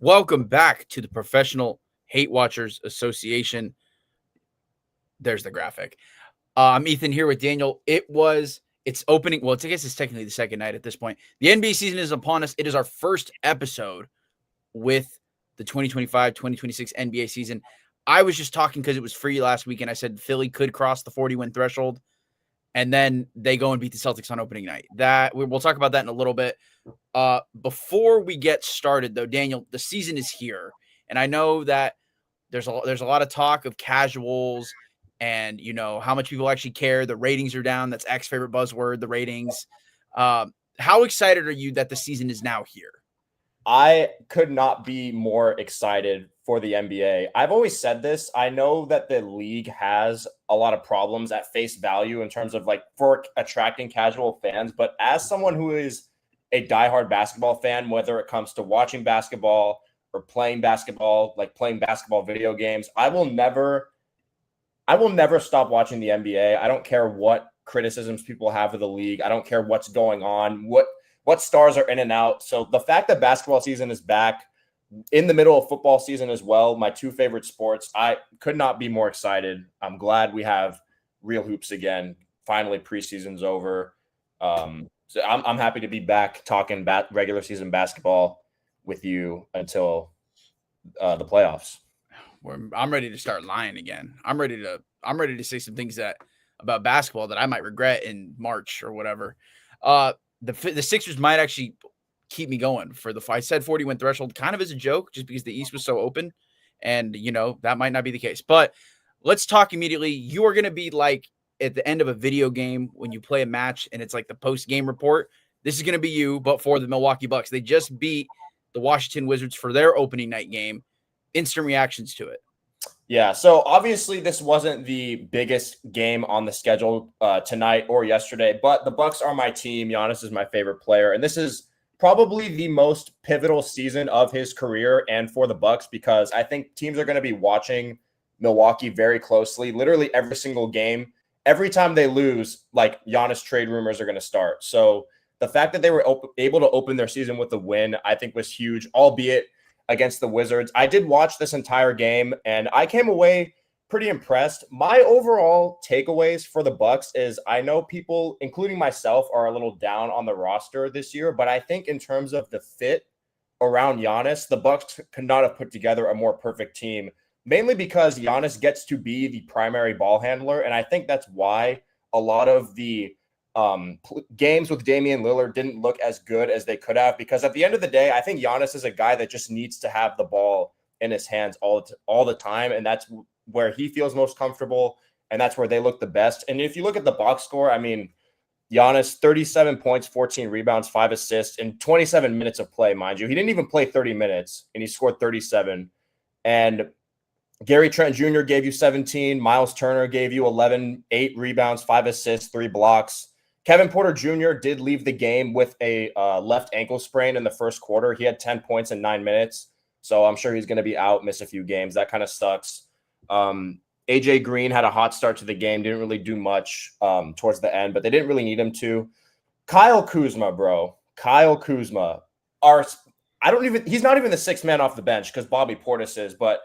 Welcome back to the Professional Hate Watchers Association. There's the graphic. I'm Ethan here with Daniel. It's opening. Well, I guess it's technically the second night at this point. The NBA season is upon us. It is our first episode with the 2025-2026 NBA season. I was just talking because it was free last week, and I said Philly could cross the 40-win threshold, and then they go and beat the Celtics on opening night. We'll talk about that in a little bit. Before we get started, though, Daniel, the season is here, and I know that there's a lot of talk of casuals and how much people actually care. The ratings are down. That's X's favorite buzzword, the ratings. How excited are you that the season is now here? I could not be more excited for the NBA. I've always said this. I know that the league has a lot of problems at face value in terms of for attracting casual fans, but as someone who is a diehard basketball fan, whether it comes to watching basketball or playing basketball, like playing basketball video games, I will never stop watching the NBA. I don't care what criticisms people have of the league. I don't care what's going on, what stars are in and out. So the fact that basketball season is back in the middle of football season as well, my two favorite sports, I could not be more excited. I'm glad we have real hoops again. Finally, preseason's over. So I'm happy to be back talking regular season basketball with you until the playoffs. I'm ready to start lying again. I'm ready to say some things about basketball that I might regret in March or whatever. The Sixers might actually keep me going for I said 40-win threshold kind of as a joke, just because the East was so open, and that might not be the case. But let's talk immediately. You are going to be like at the end of a video game when you play a match and it's like the post-game report. This is going to be you, but for the Milwaukee Bucks. They just beat the Washington Wizards for their opening night game. Instant reactions to it. Yeah, so obviously this wasn't the biggest game on the schedule tonight or yesterday, but the Bucks are my team. Giannis is my favorite player, and this is probably the most pivotal season of his career and for the Bucks, because I think teams are going to be watching Milwaukee very closely. Literally every single game, every time they lose, Giannis trade rumors are going to start. So the fact that they were able to open their season with a win, I think was huge, albeit against the Wizards. I did watch this entire game, and I came away pretty impressed. My overall takeaways for the Bucks is I know people, including myself, are a little down on the roster this year, but I think in terms of the fit around Giannis, the Bucks could not have put together a more perfect team, mainly because Giannis gets to be the primary ball handler, and I think that's why a lot of the games with Damian Lillard didn't look as good as they could have, because at the end of the day, I think Giannis is a guy that just needs to have the ball in his hands all the time, and that's where he feels most comfortable, and that's where they look the best. And if you look at the box score, I mean, Giannis, 37 points, 14 rebounds, 5 assists in 27 minutes of play, mind you. He didn't even play 30 minutes, and he scored 37. And Gary Trent Jr. gave you 17. Miles Turner gave you 11, 8 rebounds, 5 assists, 3 blocks. Kevin Porter Jr. did leave the game with a left ankle sprain in the first quarter. He had 10 points in 9 minutes, so I'm sure he's going to be out, miss a few games. That kind of sucks. AJ Green had a hot start to the game, didn't really do much towards the end, but they didn't really need him to. Kyle Kuzma, bro. Kyle Kuzma. He's not even the sixth man off the bench because Bobby Portis is, but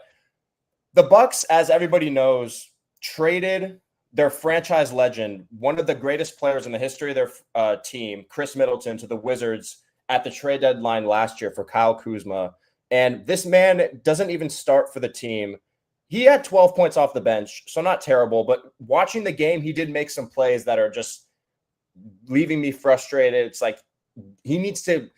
the Bucks, as everybody knows, traded their franchise legend, one of the greatest players in the history of their team, Chris Middleton, to the Wizards at the trade deadline last year for Kyle Kuzma. And this man doesn't even start for the team. He had 12 points off the bench, so not terrible. But watching the game, he did make some plays that are just leaving me frustrated. It's like he needs to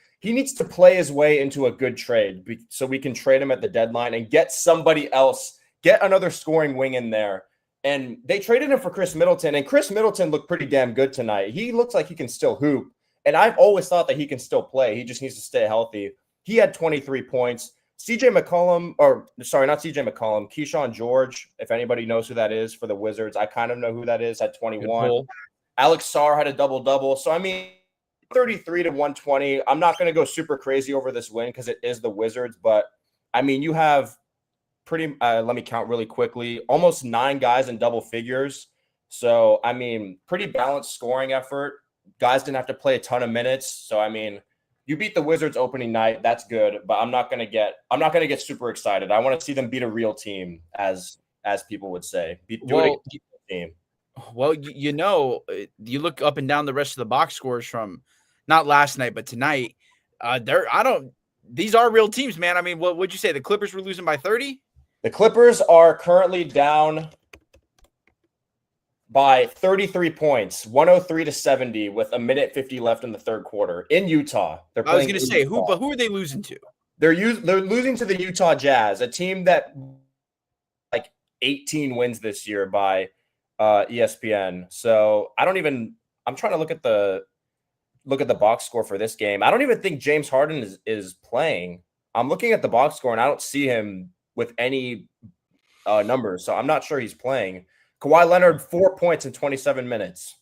play his way into a good trade so we can trade him at the deadline and get somebody else, get another scoring wing in there. And they traded him for Chris Middleton, and Chris Middleton looked pretty damn good tonight. He looks like he can still hoop, and I've always thought that he can still play. He just needs to stay healthy. He had 23 points. Keyshawn George, if anybody knows who that is for the Wizards, I kind of know who that is, had 21. Alex Sarr had a double-double. So, I mean, 33 to 120. I'm not going to go super crazy over this win because it is the Wizards, but, I mean, you have let me count really quickly, almost 9 guys in double figures. So, I mean, pretty balanced scoring effort. Guys didn't have to play a ton of minutes. So, I mean, you beat the Wizards opening night. That's good, but I'm not gonna get super excited. I want to see them beat a real team, as people would say. Do it against a team. Well, you look up and down the rest of the box scores from not last night, but tonight. These are real teams, man. I mean, what would you say? The Clippers were losing by 30? The Clippers are currently down by 33 points, 103-70, with a minute 50 left in the third quarter in Utah. I was going to say, who are they losing to? They're losing to the Utah Jazz, a team that like 18 wins this year by ESPN. So I'm trying to look at the box score for this game. I don't even think James Harden is playing. I'm looking at the box score and I don't see him with any numbers. So I'm not sure he's playing. Kawhi Leonard, 4 points in 27 minutes.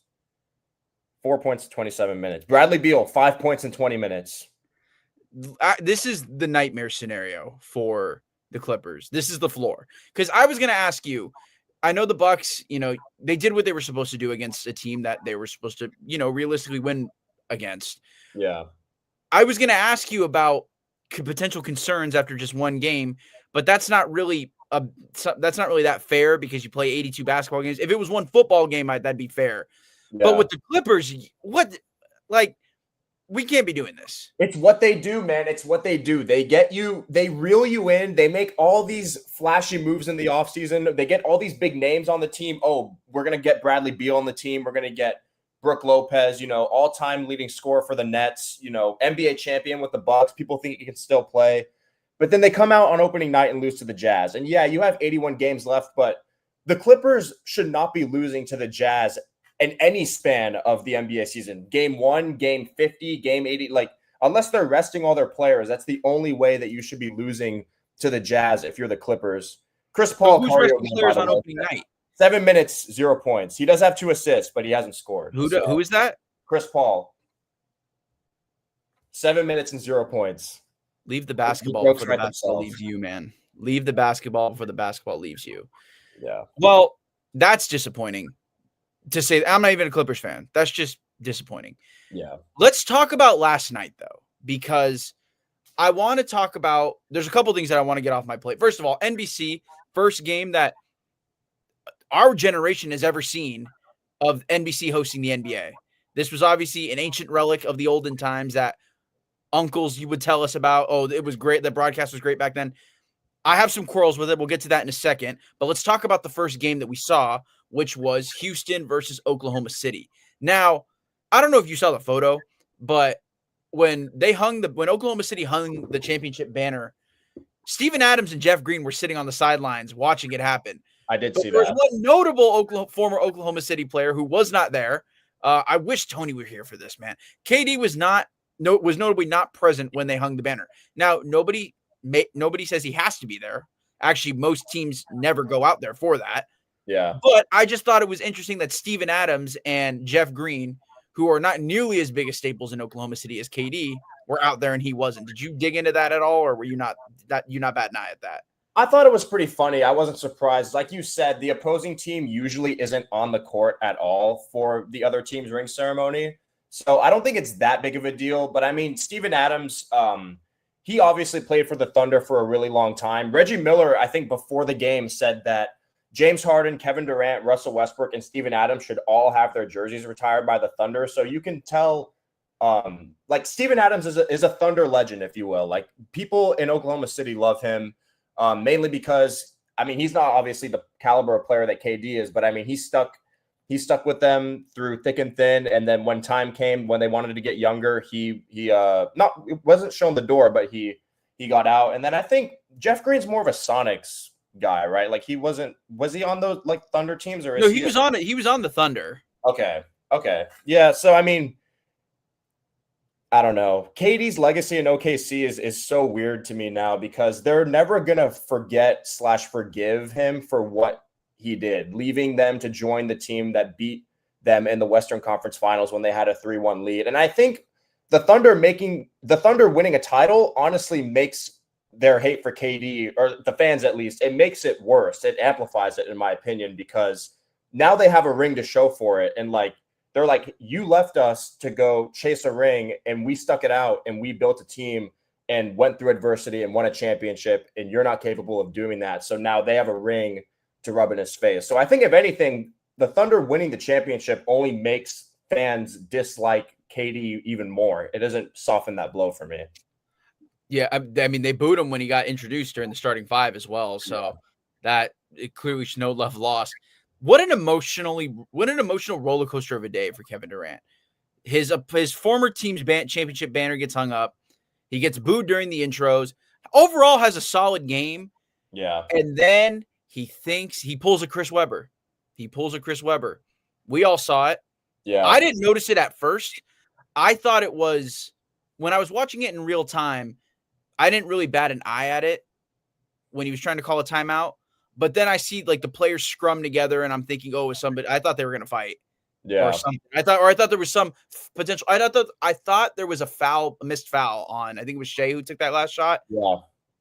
4 points in 27 minutes. Bradley Beal, 5 points in 20 minutes. This is the nightmare scenario for the Clippers. This is the floor. Because I was going to ask you, I know the Bucks, they did what they were supposed to do against a team that they were supposed to, realistically win against. Yeah. I was going to ask you about potential concerns after just one game, but that's not really that fair because you play 82 basketball games. If it was one football game, that'd be fair. Yeah. But with the Clippers, we can't be doing this. It's what they do, man. It's what they do. They get you, they reel you in. They make all these flashy moves in the offseason. They get all these big names on the team. Oh, we're going to get Bradley Beal on the team. We're going to get Brook Lopez, all-time leading scorer for the Nets, NBA champion with the Bucks. People think he can still play. But then they come out on opening night and lose to the Jazz. And yeah, you have 81 games left, but the Clippers should not be losing to the Jazz in any span of the NBA season. Game 1, game 50, game 80, unless they're resting all their players, that's the only way that you should be losing to the Jazz if you're the Clippers. Chris Paul, who's resting players on opening night? 7 minutes, 0 points. He does have 2 assists, but he hasn't scored. Who is that? Chris Paul. 7 minutes and 0 points. Leave the basketball before the basketball leaves you, man. Leave the basketball before the basketball leaves you. Yeah. Well, that's disappointing. To say I'm not even a Clippers fan. That's just disappointing. Yeah. Let's talk about last night, though, because I want to talk about – there's a couple things that I want to get off my plate. First of all, NBC, first game that our generation has ever seen of NBC hosting the NBA. This was obviously an ancient relic of the olden times that uncles you would tell us about. Oh, it was great. The broadcast was great back then. I have some quarrels with it. We'll get to that in a second. But let's talk about the first game that we saw, which was Houston versus Oklahoma City. Now, I don't know if you saw the photo, but when Oklahoma City hung the championship banner, Steven Adams and Jeff Green were sitting on the sidelines watching it happen. I did see that. There was one notable former Oklahoma City player who was not there. I wish Tony were here for this, man. KD was notably not present when they hung the banner. Now, nobody says he has to be there. Actually, most teams never go out there for that. Yeah. But I just thought it was interesting that Steven Adams and Jeff Green, who are not nearly as big a staples in Oklahoma City as KD, were out there and he wasn't. Did you dig into that at all, or were you not batting an eye at that? I thought it was pretty funny. I wasn't surprised. Like you said, the opposing team usually isn't on the court at all for the other team's ring ceremony. So I don't think it's that big of a deal. But I mean, Steven Adams, he obviously played for the Thunder for a really long time. Reggie Miller, I think before the game, said that James Harden, Kevin Durant, Russell Westbrook, and Steven Adams should all have their jerseys retired by the Thunder. So you can tell, Steven Adams is a Thunder legend, if you will. Like, people in Oklahoma City love him. Mainly because, I mean, he's not obviously the caliber of player that KD is, but I mean, he stuck with them through thick and thin. And then when time came, when they wanted to get younger, he wasn't shown the door, but he got out. And then I think Jeff Green's more of a Sonics guy, right? Like, was he on those Thunder teams, or no? He was on it. He was on the Thunder. Okay. Yeah. So I mean, I don't know. KD's legacy in OKC is so weird to me now because they're never going to forget/forgive him for what he did, leaving them to join the team that beat them in the Western Conference Finals when they had a 3-1 lead. And I think the Thunder winning a title honestly makes their hate for KD, or the fans at least, it makes it worse. It amplifies it, in my opinion, because now they have a ring to show for it. And They're like, you left us to go chase a ring, and we stuck it out, and we built a team and went through adversity and won a championship, and you're not capable of doing that. So now they have a ring to rub in his face. So I think if anything, the Thunder winning the championship only makes fans dislike KD even more. It doesn't soften that blow for me. Yeah, I mean, they booed him when he got introduced during the starting five as well. So that it clearly should no love lost. What an emotional roller coaster of a day for Kevin Durant. His former team's championship banner gets hung up. He gets booed during the intros. Overall, has a solid game. Yeah, and then he pulls a Chris Webber. We all saw it. Yeah, I didn't notice it at first. I thought it was when I was watching it in real time. I didn't really bat an eye at it when he was trying to call a timeout. But then I see like the players scrum together, and I'm thinking, oh, is somebody? I thought they were going to fight, or something. I thought there was some potential. I thought there was a missed foul on. I think it was Shea who took that last shot. Yeah.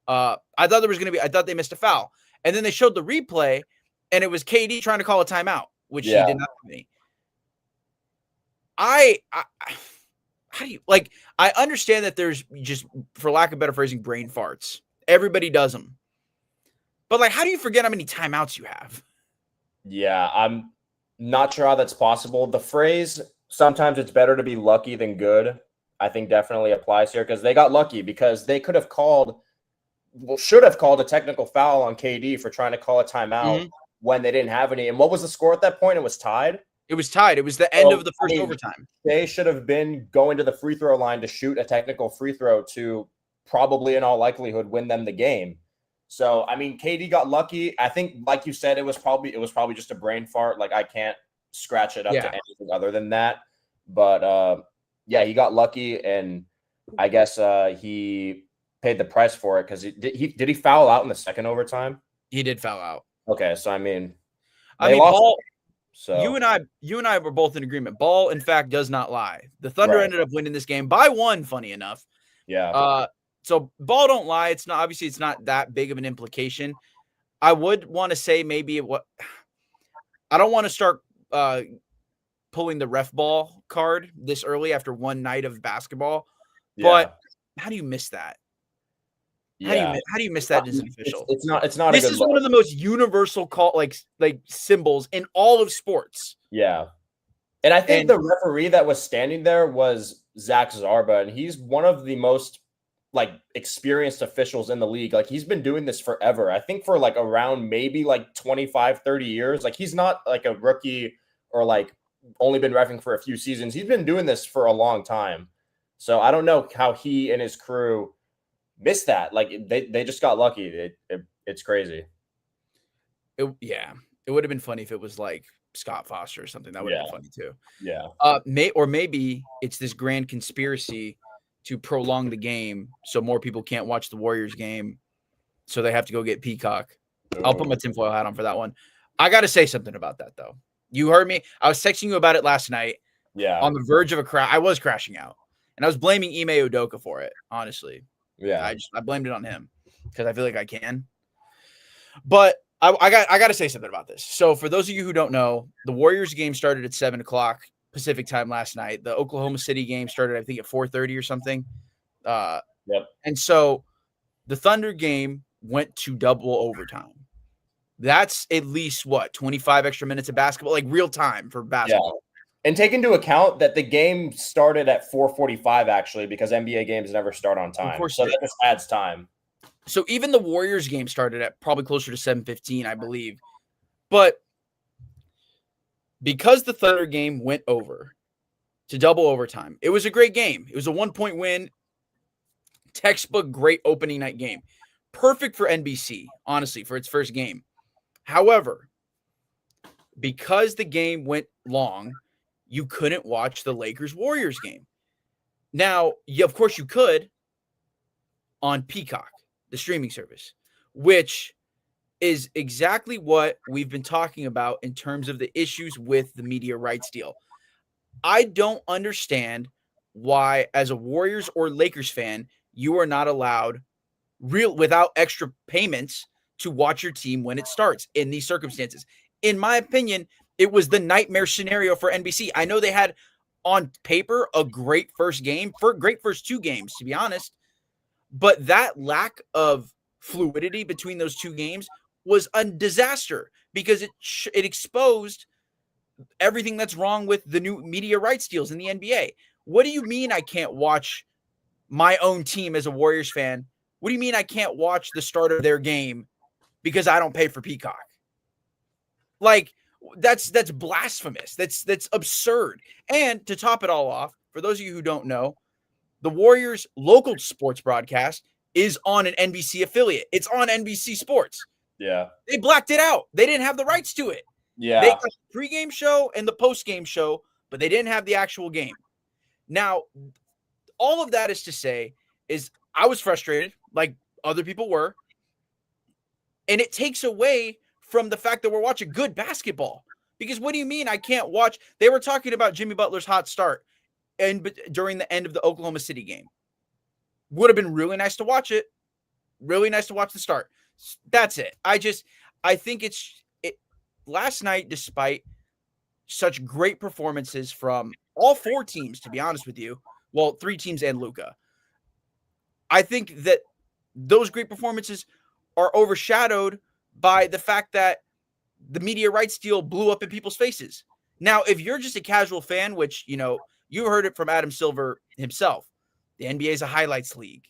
I thought there was going to be. I thought they missed a foul, and then they showed the replay, and it was KD trying to call a timeout, which he did not to me. How do you like? I understand that there's just, for lack of better phrasing, brain farts. Everybody does them. But, like, how do you forget how many timeouts you have? Yeah, I'm not sure how that's possible. The phrase, sometimes it's better to be lucky than good, I think definitely applies here, because they got lucky, because they should have called a technical foul on KD for trying to call a timeout when they didn't have any. And what was the score at that point? It was tied? It was tied. It was the end of the first overtime. They should have been going to the free throw line to shoot a technical free throw to probably, in all likelihood, win them the game. So, I mean, KD got lucky. I think, like you said, it was probably just a brain fart. Like, I can't scratch it up to anything other than that. But, he got lucky, and I guess he paid the price for it, because did he foul out in the second overtime? He did foul out. Okay, so, I mean, Ball, so you and I were both in agreement. Ball, in fact, does not lie. The Thunder ended up winning this game by one, funny enough. Yeah. So Ball don't lie. It's not that big of an implication. I would want to say I don't want to start pulling the ref ball card this early after one night of basketball. Yeah. But how do you miss that? Yeah. How do you miss that as an official? It's not. This is one of the most universal like symbols in all of sports. Yeah. And I think the referee that was standing there was Zach Zarba, and he's one of the most experienced officials in the league. Like, he's been doing this forever. I think for around maybe 25, 30 years. Like, he's not a rookie or only been reffing for a few seasons. He's been doing this for a long time. So I don't know how he and his crew missed that. They just got lucky. It's crazy. It would have been funny if it was Scott Foster or something. That would have been funny too. Yeah. Maybe it's this grand conspiracy to prolong the game so more people can't watch the Warriors game, so they have to go get Peacock. I'll put my tinfoil hat on for that one. I got to say something about that, though. You heard me. I was texting you about it last night. Yeah. On the verge of a crash. I was crashing out, and I was blaming Ime Udoka for it, honestly. Yeah. I blamed it on him because I feel like I can. But I got to say something about this. So for those of you who don't know, the Warriors game started at 7:00 Pacific time last night. The Oklahoma City game started, I think, at 4:30 or something. Yep. And so the Thunder game went to double overtime. That's at least 25 extra minutes of basketball, real time for basketball. Yeah. And take into account that the game started at 4:45 actually, because NBA games never start on time. Of course, so that just adds time. So even the Warriors game started at probably closer to 7:15, I believe. But because the Thunder game went over to double overtime, it was a great game. It was a 1-point win. Textbook great opening night game. Perfect for NBC, honestly, for its first game. However, because the game went long, you couldn't watch the Lakers-Warriors game. Now, of course you could on Peacock, the streaming service, which is exactly what we've been talking about in terms of the issues with the media rights deal. I don't understand why, as a Warriors or Lakers fan, you are not allowed without extra payments to watch your team when it starts in these circumstances. In my opinion, It was the nightmare scenario for NBC. I know they had on paper a great first game, for great first 2 games, to be honest, but that lack of fluidity between those 2 games was a disaster because it exposed everything that's wrong with the new media rights deals in the NBA. What do you mean I can't watch my own team as a Warriors fan? What do you mean I can't watch the start of their game because I don't pay for Peacock? Like, that's blasphemous. That's absurd. And to top it all off, for those of you who don't know, the Warriors' local sports broadcast is on an NBC affiliate. It's on NBC Sports. Yeah. They blacked it out. They didn't have the rights to it. Yeah. They got the pregame show and the postgame show, but they didn't have the actual game. Now, all of that is to say is I was frustrated, like other people were, and it takes away from the fact that we're watching good basketball. Because what do you mean I can't watch? They were talking about Jimmy Butler's hot start and during the end of the Oklahoma City game. Would have been really nice to watch it. Really nice to watch the start. That's it. I think it's last night, despite such great performances from all 4 teams, to be honest with you, well, 3 teams and Luka, I think that those great performances are overshadowed by the fact that the media rights deal blew up in people's faces. Now, if you're just a casual fan, which, you heard it from Adam Silver himself, the NBA is a highlights league.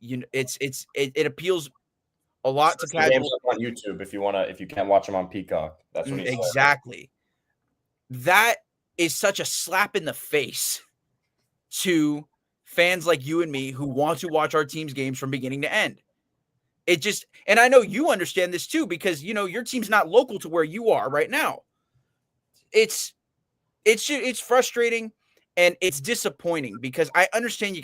It appeals a lot to casual games on YouTube if you can't watch them on Peacock. That's what he said. Exactly. That is such a slap in the face to fans like you and me who want to watch our team's games from beginning to end. And I know you understand this too, because your team's not local to where you are right now. It's frustrating and it's disappointing because I understand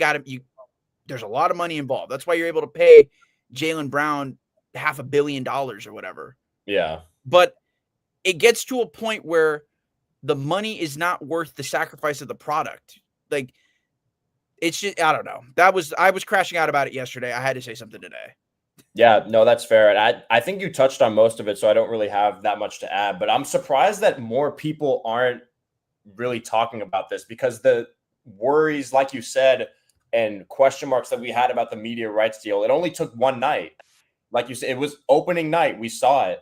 there's a lot of money involved. That's why you're able to pay Jaylen Brown $500 million or whatever. Yeah. But it gets to a point where the money is not worth the sacrifice of the product. Like, it's just, I don't know. I was crashing out about it yesterday. I had to say something today. Yeah, no, that's fair. And I think you touched on most of it, so I don't really have that much to add. But I'm surprised that more people aren't really talking about this because the worries, like you said, and question marks that we had about the media rights deal, it only took one night. Like you said, it was opening night. We saw it.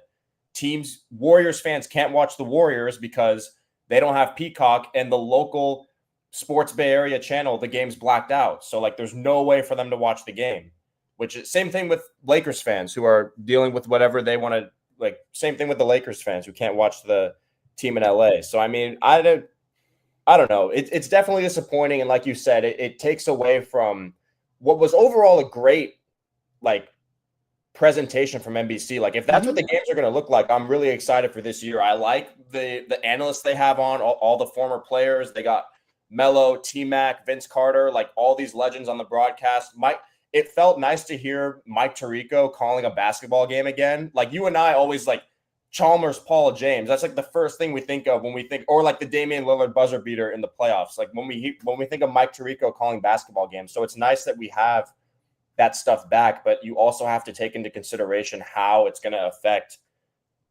Warriors fans can't watch the Warriors because they don't have Peacock, and the local Sports Bay Area channel, the game's blacked out. So, there's no way for them to watch the game. Which is same thing with Lakers fans who are dealing with whatever they want to, same thing with the Lakers fans who can't watch the team in LA. So, I mean, I don't know. It's definitely disappointing. And like you said, it takes away from what was overall a great, presentation from NBC. If that's what the games are going to look like, I'm really excited for this year. I like the analysts they have on, all the former players. They got Melo, T-Mac, Vince Carter, all these legends on the broadcast. It felt nice to hear Mike Tirico calling a basketball game again. You and I always Chalmers, Paul James. That's the first thing we think of when we think, or the Damian Lillard buzzer beater in the playoffs. When we think of Mike Tirico calling basketball games. So it's nice that we have that stuff back, but you also have to take into consideration how it's going to affect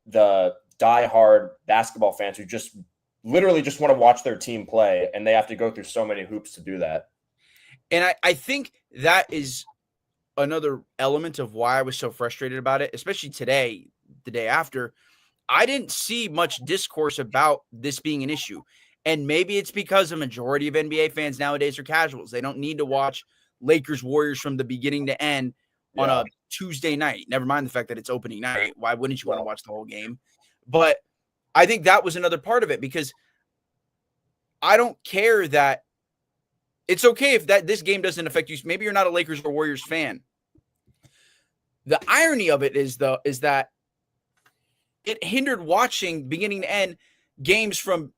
the diehard basketball fans who just literally just want to watch their team play, and they have to go through so many hoops to do that. And I think that is another element of why I was so frustrated about it, especially today, the day after. I didn't see much discourse about this being an issue. And maybe it's because a majority of NBA fans nowadays are casuals. They don't need to watch Lakers Warriors from the beginning to end on a Tuesday night. Never mind the fact that it's opening night. Why wouldn't you want to watch the whole game? But I think that was another part of it because I don't care that it's okay if this game doesn't affect you. Maybe you're not a Lakers or Warriors fan. The irony of it is that it hindered watching beginning to end games from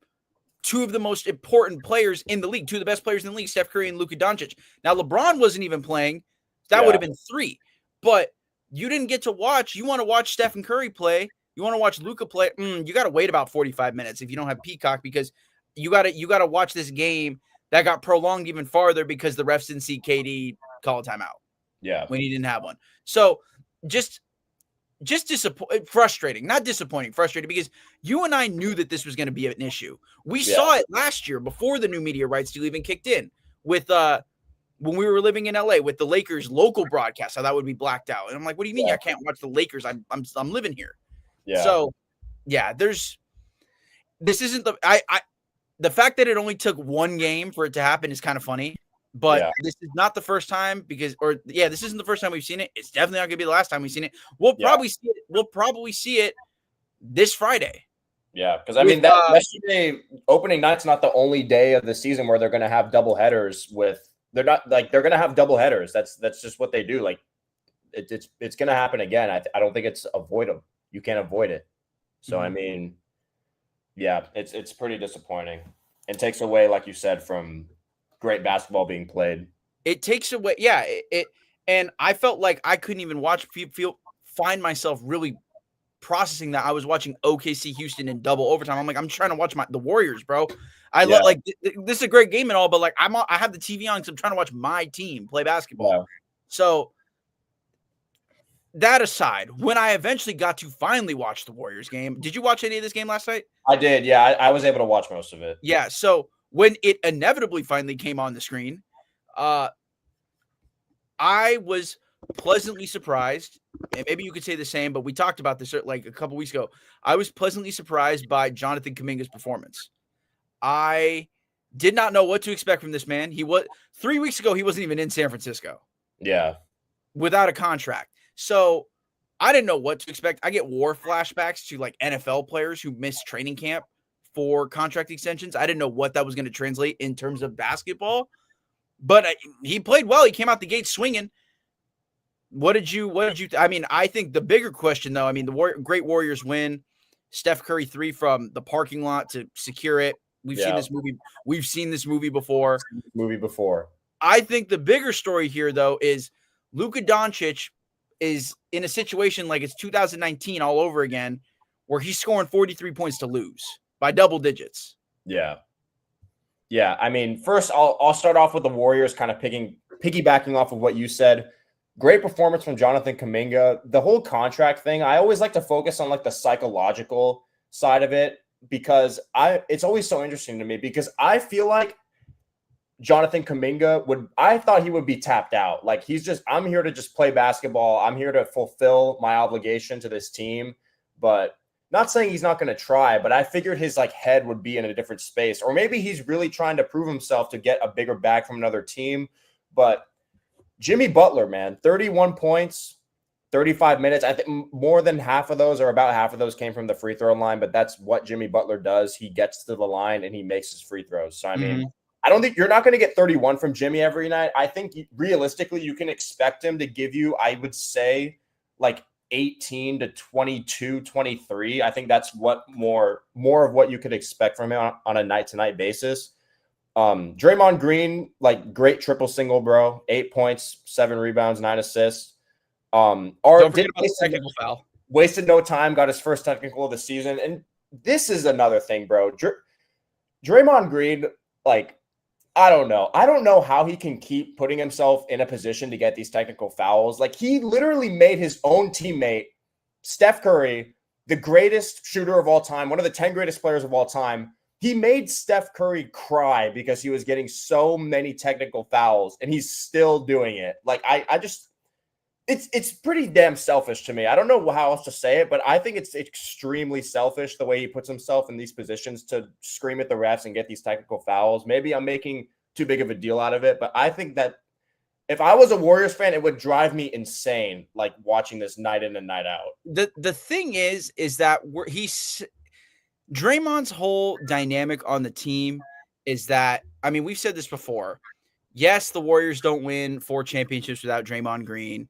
2 of the most important players in the league, 2 of the best players in the league, Steph Curry and Luka Doncic. Now, LeBron wasn't even playing. That would have been 3. But you didn't get to watch. You want to watch Steph and Curry play. You want to watch Luka play. You got to wait about 45 minutes if you don't have Peacock because you got to watch this game that got prolonged even farther because the refs didn't see KD call a timeout. Yeah. When he didn't have one. So just just frustrating, not disappointing, frustrating, because you and I knew that this was going to be an issue. We saw it last year before the new media rights deal even kicked in with when we were living in LA with the Lakers local broadcast, how that would be blacked out. And I'm like, what do you mean I can't watch the Lakers? I'm living here. Yeah. So yeah, this isn't the fact that it only took one game for it to happen is kind of funny, but this is not the first time this isn't the first time we've seen it. It's definitely not gonna be the last time we've seen it. We'll probably see it this Friday. Yeah, because I mean that yesterday opening night's not the only day of the season where they're gonna have double headers they're gonna have double headers. That's just what they do. Like it's gonna happen again. I don't think it's avoidable. You can't avoid it. So I mean, yeah, it's pretty disappointing. It takes away, like you said, from great basketball being played. It takes away, and I felt like I couldn't even find myself really processing that I was watching OKC Houston in double overtime. I'm like, I'm trying to watch the Warriors, bro. Love this is a great game and all, but like I have the TV on because I'm trying to watch my team play basketball. Yeah. So that aside, when I eventually got to finally watch the Warriors game, did you watch any of this game last night? I did. Yeah, I was able to watch most of it. Yeah. So when it inevitably finally came on the screen, I was pleasantly surprised, and maybe you could say the same, but we talked about this like a couple weeks ago. I was pleasantly surprised by Jonathan Kuminga's performance. I did not know what to expect from this man. 3 weeks ago, he wasn't even in San Francisco. Yeah. Without a contract. So I didn't know what to expect. I get war flashbacks to like NFL players who missed training camp for contract extensions. I didn't know what that was going to translate in terms of basketball, but he played well. He came out the gate swinging. What did you I mean, I think the bigger question though, I mean, the great Warriors win. Steph Curry 3 from the parking lot to secure it. We've seen this movie. We've seen this movie before. I think the bigger story here though is Luka Doncic is in a situation like it's 2019 all over again, where he's scoring 43 points to lose by double digits. Yeah. Yeah. I mean, first I'll start off with the Warriors kind of piggybacking off of what you said. Great performance from Jonathan Kuminga. The whole contract thing, I always like to focus on like the psychological side of it because it's always so interesting to me because I feel like Jonathan Kuminga I thought he would be tapped out. Like I'm here to just play basketball. I'm here to fulfill my obligation to this team, but not saying he's not going to try, but I figured his like head would be in a different space, or maybe he's really trying to prove himself to get a bigger bag from another team. But Jimmy Butler, man, 31 points, 35 minutes. I think more than half of those, or about half of those, came from the free throw line, but that's what Jimmy Butler does. He gets to the line and he makes his free throws. So, I mean, I don't think you're not going to get 31 from Jimmy every night. I think realistically, you can expect him to give you, I would say, like 18 to 22, 23. I think that's what more of what you could expect from him on a night-to-night basis. Draymond Green, like great triple single, bro. 8 points, 7 rebounds, 9 assists. Don't forget about the technical foul. Wasted no time, got his first technical of the season. And this is another thing, bro. Draymond Green, like, I don't know. I don't know how he can keep putting himself in a position to get these technical fouls. Like, he literally made his own teammate, Steph Curry, the greatest shooter of all time, one of the 10 greatest players of all time. He made Steph Curry cry because he was getting so many technical fouls, and he's still doing it. Like, I just – it's pretty damn selfish to me. I don't know how else to say it, but I think it's extremely selfish the way he puts himself in these positions to scream at the refs and get these technical fouls. Maybe I'm making too big of a deal out of it, but I think that if I was a Warriors fan, it would drive me insane, like watching this night in and night out. The thing is that Draymond's whole dynamic on the team is that, I mean, we've said this before. Yes, the Warriors don't win 4 championships without Draymond Green,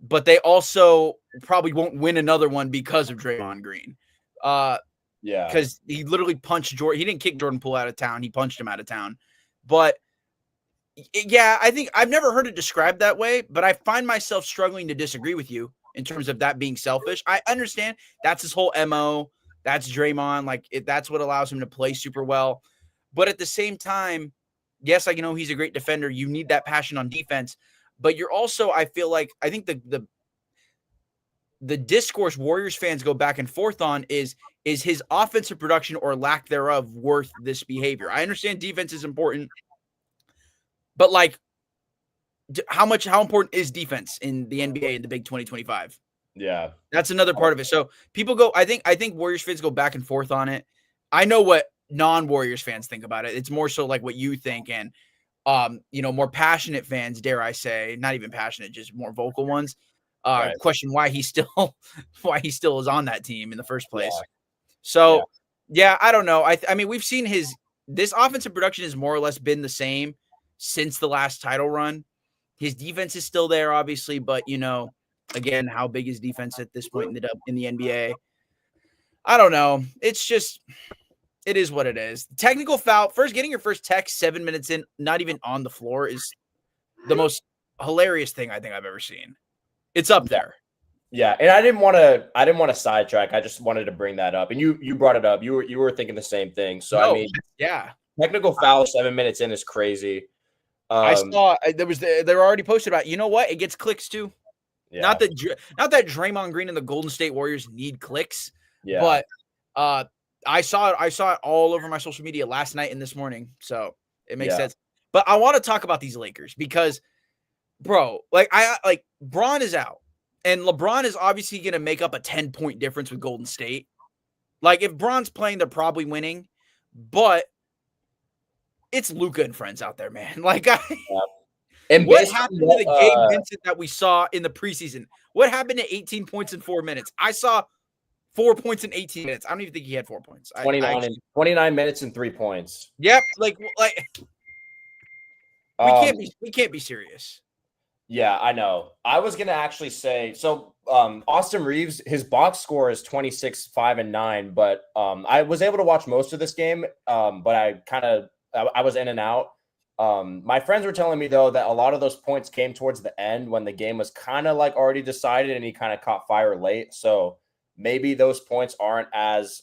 but they also probably won't win another one because of Draymond Green. Yeah. Because he literally punched Jordan. He didn't kick Jordan Poole out of town. He punched him out of town. But, yeah, I think I've never heard it described that way, but I find myself struggling to disagree with you in terms of that being selfish. I understand that's his whole MO. That's Draymond. Like, that's what allows him to play super well. But at the same time, yes, he's a great defender. You need that passion on defense. But you're also, I feel like, I think the discourse Warriors fans go back and forth on is his offensive production or lack thereof worth this behavior? I understand defense is important, but like, how important is defense in the NBA in the Big 2025? Yeah, that's another part of it. So people go, I think Warriors fans go back and forth on it. I know what non-Warriors fans think about it. It's more so like what you think, and more passionate fans, dare I say, not even passionate, just more vocal ones, right. question why he still is on that team in the first place. Yeah. So yeah, I don't know. I mean, we've seen this offensive production has more or less been the same since the last title run. His defense is still there, obviously, but again, how big is defense at this point in the NBA? I don't know. It's just, it is what it is. Technical foul, getting your first tech 7 minutes in, not even on the floor, is the most hilarious thing I think I've ever seen. It's up there. Yeah, and I didn't want to sidetrack. I just wanted to bring that up, and you brought it up. You were thinking the same thing. So I mean, yeah, technical foul 7 minutes in is crazy. I saw they were already posted about. You know what? It gets clicks too. Yeah. Not that Draymond Green and the Golden State Warriors need clicks. Yeah. But I saw it all over my social media last night and this morning. So it makes sense. But I want to talk about these Lakers because, bro, Bron is out. And LeBron is obviously going to make up a 10-point difference with Golden State. Like, if Bron's playing, they're probably winning. But it's Luka and friends out there, man. Like, and what happened to the Gabe Vincent that we saw in the preseason? What happened to 18 points in 4 minutes? I saw 4 points in 18 minutes. I don't even think he had 4 points. 29 minutes and 3 points. Yep. We can't be serious. Yeah, I know. I was going to actually say, so Austin Reeves, his box score is 26-5-9, but I was able to watch most of this game, but I was in and out. My friends were telling me, though, that a lot of those points came towards the end when the game was kind of like already decided and he kind of caught fire late. So maybe those points aren't as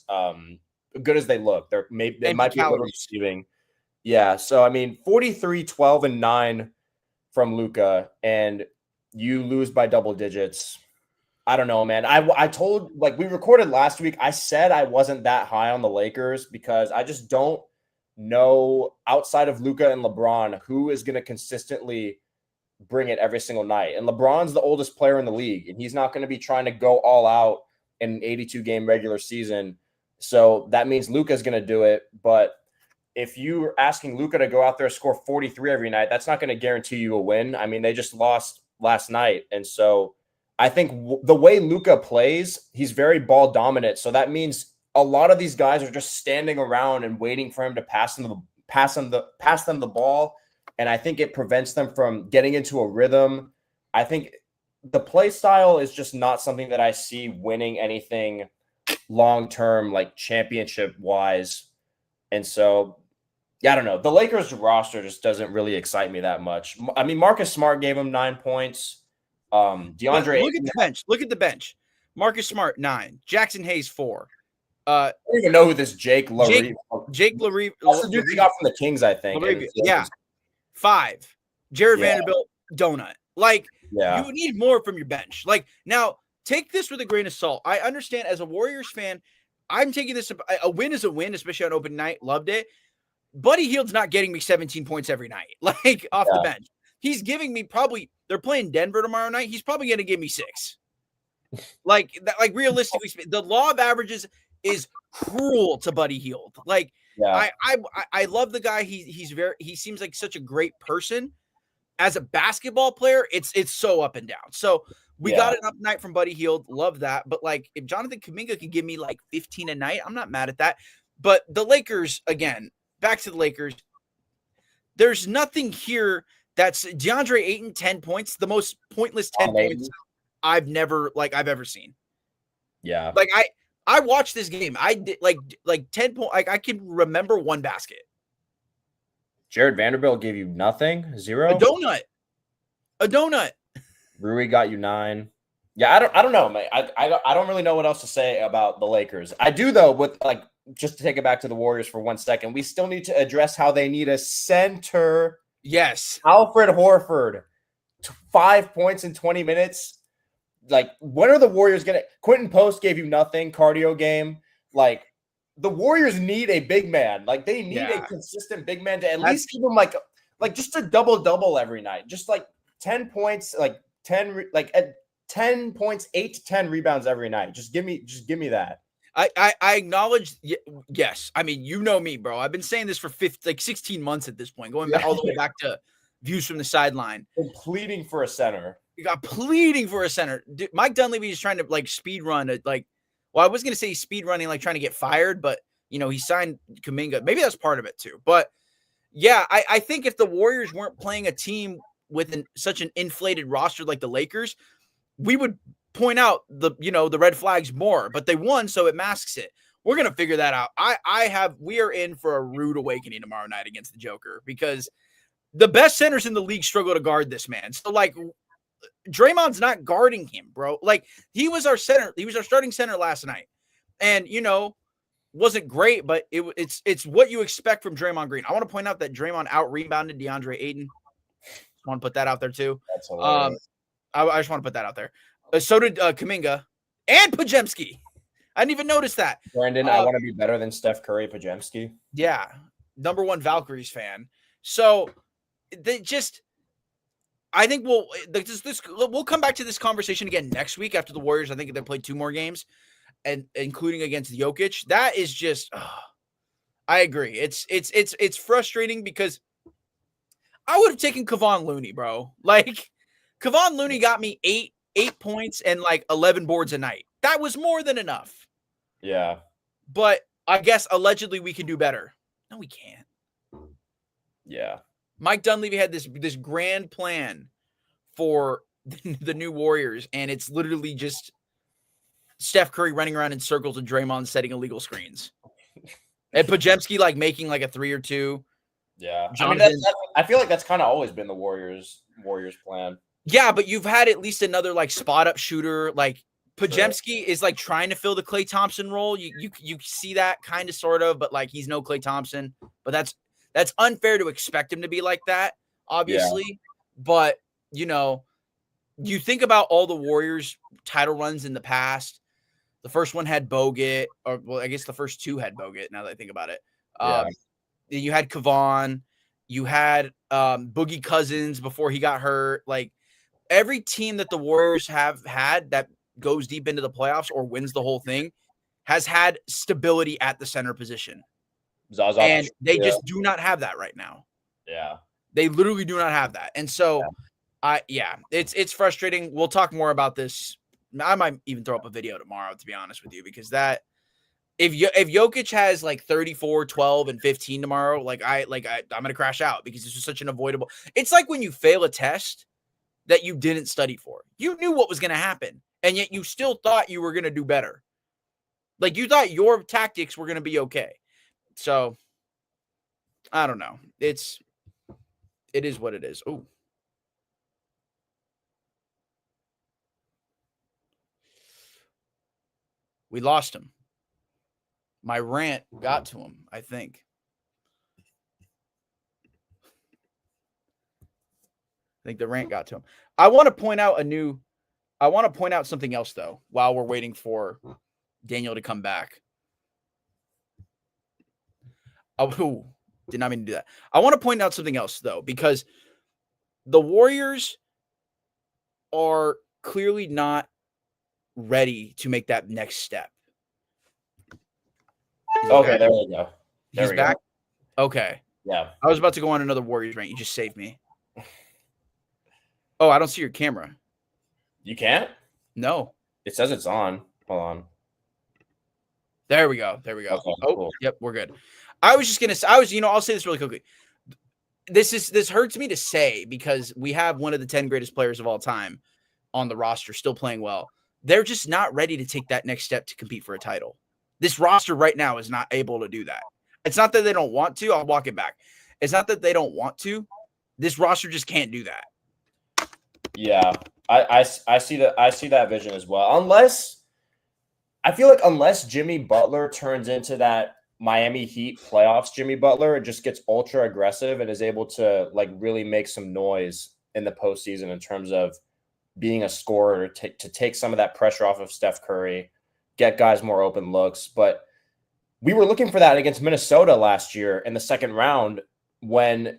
good as they look. They might be a little deceiving. Yeah. So, I mean, 43, 12, and 9 from Luka, and you lose by double digits. I don't know, man. I told, we recorded last week, I said I wasn't that high on the Lakers because I just don't know, outside of Luka and LeBron, who is going to consistently bring it every single night. And LeBron's the oldest player in the league, and he's not going to be trying to go all out in an 82-game regular season. So that means Luka's going to do it. But if you're asking Luka to go out there and score 43 every night, that's not going to guarantee you a win. I mean, they just lost last night. And so I think the way Luka plays, he's very ball dominant. So that means a lot of these guys are just standing around and waiting for him to pass them the ball. And I think it prevents them from getting into a rhythm. I think the play style is just not something that I see winning anything long-term, like championship-wise. And so, yeah, I don't know. The Lakers roster just doesn't really excite me that much. I mean, Marcus Smart gave him 9 points. DeAndre. Look at the bench. Marcus Smart, 9. Jackson Hayes, 4. I don't even know who this Jake LaRivia. Jake LaRivia. That's the dude they got from the Kings, I think. Yeah. 5. Jared Vanderbilt, donut. You need more from your bench. Now, take this with a grain of salt. I understand as a Warriors fan, I'm taking this. A win is a win, especially on open night. Loved it. Buddy Hield's not getting me 17 points every night, off the bench. He's giving me they're playing Denver tomorrow night. He's probably going to give me 6. Realistically speaking, the law of averages is cruel to Buddy Hield. I love the guy. He seems like such a great person. As a basketball player, it's so up and down. So we got an up night from Buddy Hield. Love that. But if Jonathan Kuminga can give me 15 a night, I'm not mad at that. But the Lakers, again, back to the Lakers. There's nothing here that's DeAndre Ayton, 10 points, the most pointless 10 points I've ever seen. Yeah. I watched this game. I did 10 points. I can remember one basket. Jared Vanderbilt gave you nothing? 0? A donut. Rui got you 9. Yeah, I don't know, man. I don't really know what else to say about the Lakers. I do, though, with just to take it back to the Warriors for 1 second, we still need to address how they need a center. Yes. Alfred Horford, 5 points in 20 minutes. Like, when are the Warriors gonna? Quentin Post gave you nothing. Cardio game. Like, the Warriors need a big man. Like, they need a consistent big man to at least give them like just a double every night. Just like 10 points, like 10, like at 10 points, 8 to 10 rebounds every night. Just give me that. I acknowledge, yes. I mean, you know me, bro. I've been saying this for 16 months at this point, going back all the way back to views from the sideline. And pleading for a center. You got pleading for a center. Dude, Mike Dunleavy is trying to like speed run it. Like, well, I was gonna say speed running, like trying to get fired, but you know, he signed Kuminga. Maybe that's part of it too. But yeah, I think if the Warriors weren't playing a team with such an inflated roster like the Lakers, we would point out the red flags more. But they won, so it masks it. We're gonna figure that out. We are in for a rude awakening tomorrow night against the Joker because the best centers in the league struggle to guard this man. So like, Draymond's not guarding him, bro. Like, he was our center. He was our starting center last night. And, wasn't great, but it's what you expect from Draymond Green. I want to point out that Draymond out-rebounded DeAndre Ayton. Just want to put that out there, too. That's hilarious. I just want to put that out there. So did Kuminga and Podziemski. I didn't even notice that. Brandon, I want to be better than Steph Curry, Podziemski. Yeah. #1 Valkyries fan. So, they just... I think we'll come back to this conversation again next week after the Warriors. I think they played 2 more games, and including against Jokic. That is just, I agree. It's frustrating because I would have taken Kevon Looney, bro. Like, Kevon Looney got me 8 points and like 11 boards a night. That was more than enough. Yeah, but I guess allegedly we can do better. No, we can't. Yeah. Mike Dunleavy had this grand plan for the new Warriors, and it's literally just Steph Curry running around in circles and Draymond setting illegal screens. And Podziemski like making like a 3 or 2. Yeah. I mean, I feel like that's kind of always been the Warriors plan. Yeah, but you've had at least another like spot up shooter. Like Podziemski is like trying to fill the Klay Thompson role. You see that kind of sort of, but like he's no Klay Thompson. But that's unfair to expect him to be like that, obviously. Yeah. But, you think about all the Warriors title runs in the past. The first one had Bogut, or well, I guess the first 2 had Bogut, now that I think about it. You had Kevon. You had Boogie Cousins before he got hurt. Like, every team that the Warriors have had that goes deep into the playoffs or wins the whole thing has had stability at the center position. Zaza, and they just do not have that right now. Yeah. They literally do not have that. And so, it's frustrating. We'll talk more about this. I might even throw up a video tomorrow, to be honest with you, because if Jokic has like 34, 12, and 15 tomorrow, I'm going to crash out because this is such an avoidable. It's like when you fail a test that you didn't study for. You knew what was going to happen, and yet you still thought you were going to do better. Like, you thought your tactics were going to be okay. So, I don't know. It is what it is. Oh. We lost him. My rant got to him, I think. I think the rant got to him. I want to point out something else, though, while we're waiting for Daniel to come back. Oh, did not mean to do that. I want to point out something else, though, because the Warriors are clearly not ready to make that next step. Okay, there we go. He's back? Okay. Yeah. I was about to go on another Warriors rant. You just saved me. Oh, I don't see your camera. You can't? No. It says it's on. Hold on. There we go. Okay, cool. Yep, we're good. I'll say this really quickly. This hurts me to say because we have one of the 10 greatest players of all time on the roster still playing well. They're just not ready to take that next step to compete for a title. This roster right now is not able to do that. It's not that they don't want to. I'll walk it back. It's not that they don't want to. This roster just can't do that. Yeah, I see that. I see that vision as well. Unless Jimmy Butler turns into that Miami Heat playoffs Jimmy Butler, just gets ultra aggressive and is able to like really make some noise in the postseason in terms of being a scorer to take some of that pressure off of Steph Curry, get guys more open looks. But we were looking for that against Minnesota last year in the second round when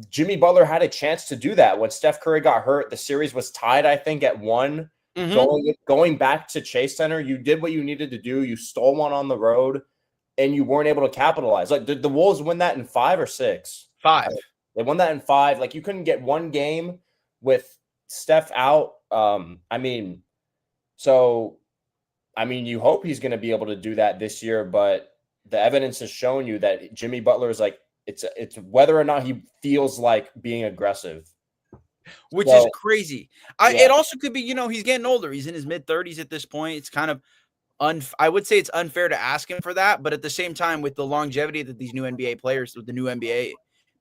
Jimmy Butler had a chance to do that. When Steph Curry got hurt, the series was tied, I think, at 1. Going back to Chase Center, you did what you needed to do. You stole one on the road, and you weren't able to capitalize. Like, did the Wolves win that in 5 or 6? 5. They won that in 5. Like, you couldn't get one game with Steph out. You hope he's going to be able to do that this year, but the evidence has shown you that Jimmy Butler is like, it's whether or not he feels like being aggressive. Which is crazy. It also could be, he's getting older. He's in his mid-30s at this point. It's kind of I would say it's unfair to ask him for that, but at the same time, with the longevity that these new NBA players with the new NBA,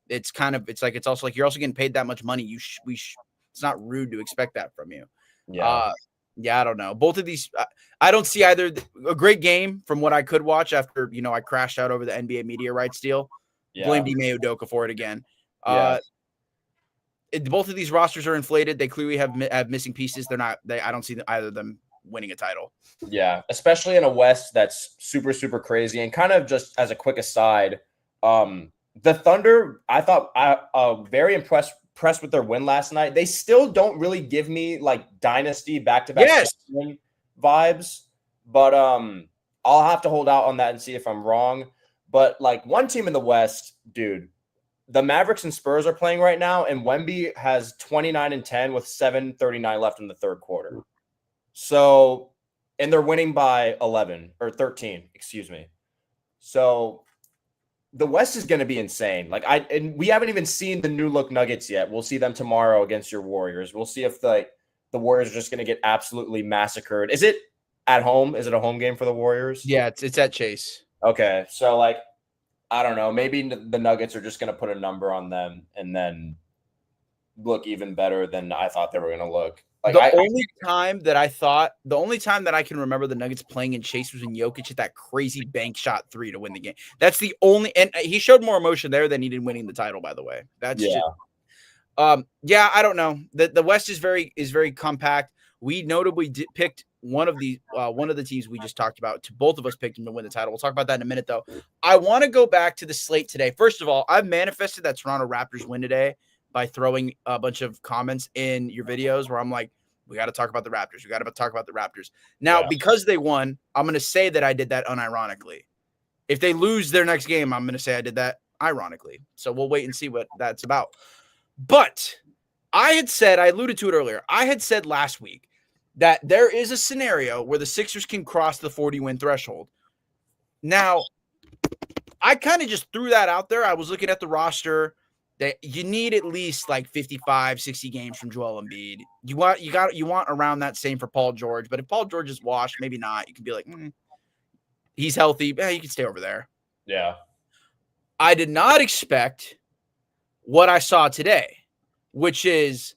it's also like you're also getting paid that much money. It's not rude to expect that from you. Yeah. I don't know. Both of these, I don't see either. A great game from what I could watch after, I crashed out over the NBA media rights deal. Yeah. Blame Ime Udoka for it again. Yeah. Both of these rosters are inflated. They clearly have missing pieces. I don't see either of them winning a title. Yeah, especially in a West that's super, super crazy. And kind of just as a quick aside, the Thunder, I thought very impressed with their win last night. They still don't really give me like dynasty back-to-back vibes, but I'll have to hold out on that and see if I'm wrong. But like one team in the West, dude, the Mavericks and Spurs are playing right now, and Wemby has 29-10 with 7:39 left in the third quarter. So, and they're winning by 11 or 13, excuse me. So the West is going to be insane. And we haven't even seen the new look Nuggets yet. We'll see them tomorrow against your Warriors. We'll see if the Warriors are just going to get absolutely massacred. Is it at home? Is it a home game for the Warriors? Yeah, it's at Chase. Okay. So I don't know. Maybe the Nuggets are just going to put a number on them and then look even better than I thought they were going to look. The only time that I can remember the Nuggets playing in Chase was when Jokic hit that crazy bank shot 3 to win the game. That's the only, and he showed more emotion there than he did winning the title, by the way. I don't know. The West is very compact. We notably picked one of the teams we just talked about. Both of us picked him to win the title. We'll talk about that in a minute, though. I want to go back to the slate today. First of all, I've manifested that Toronto Raptors win today by throwing a bunch of comments in your videos where I'm like, we got to talk about the Raptors. We got to talk about the Raptors. Now, because they won, I'm going to say that I did that unironically. If they lose their next game, I'm going to say I did that ironically. So we'll wait and see what that's about. But I alluded to it earlier. I had said last week that there is a scenario where the Sixers can cross the 40-win threshold. Now, I kind of just threw that out there. I was looking at the roster. That you need at least like 55, 60 games from Joel Embiid. You want around that same for Paul George. But if Paul George is washed, maybe not. You can be like, he's healthy. Yeah, you can stay over there. Yeah. I did not expect what I saw today, which is,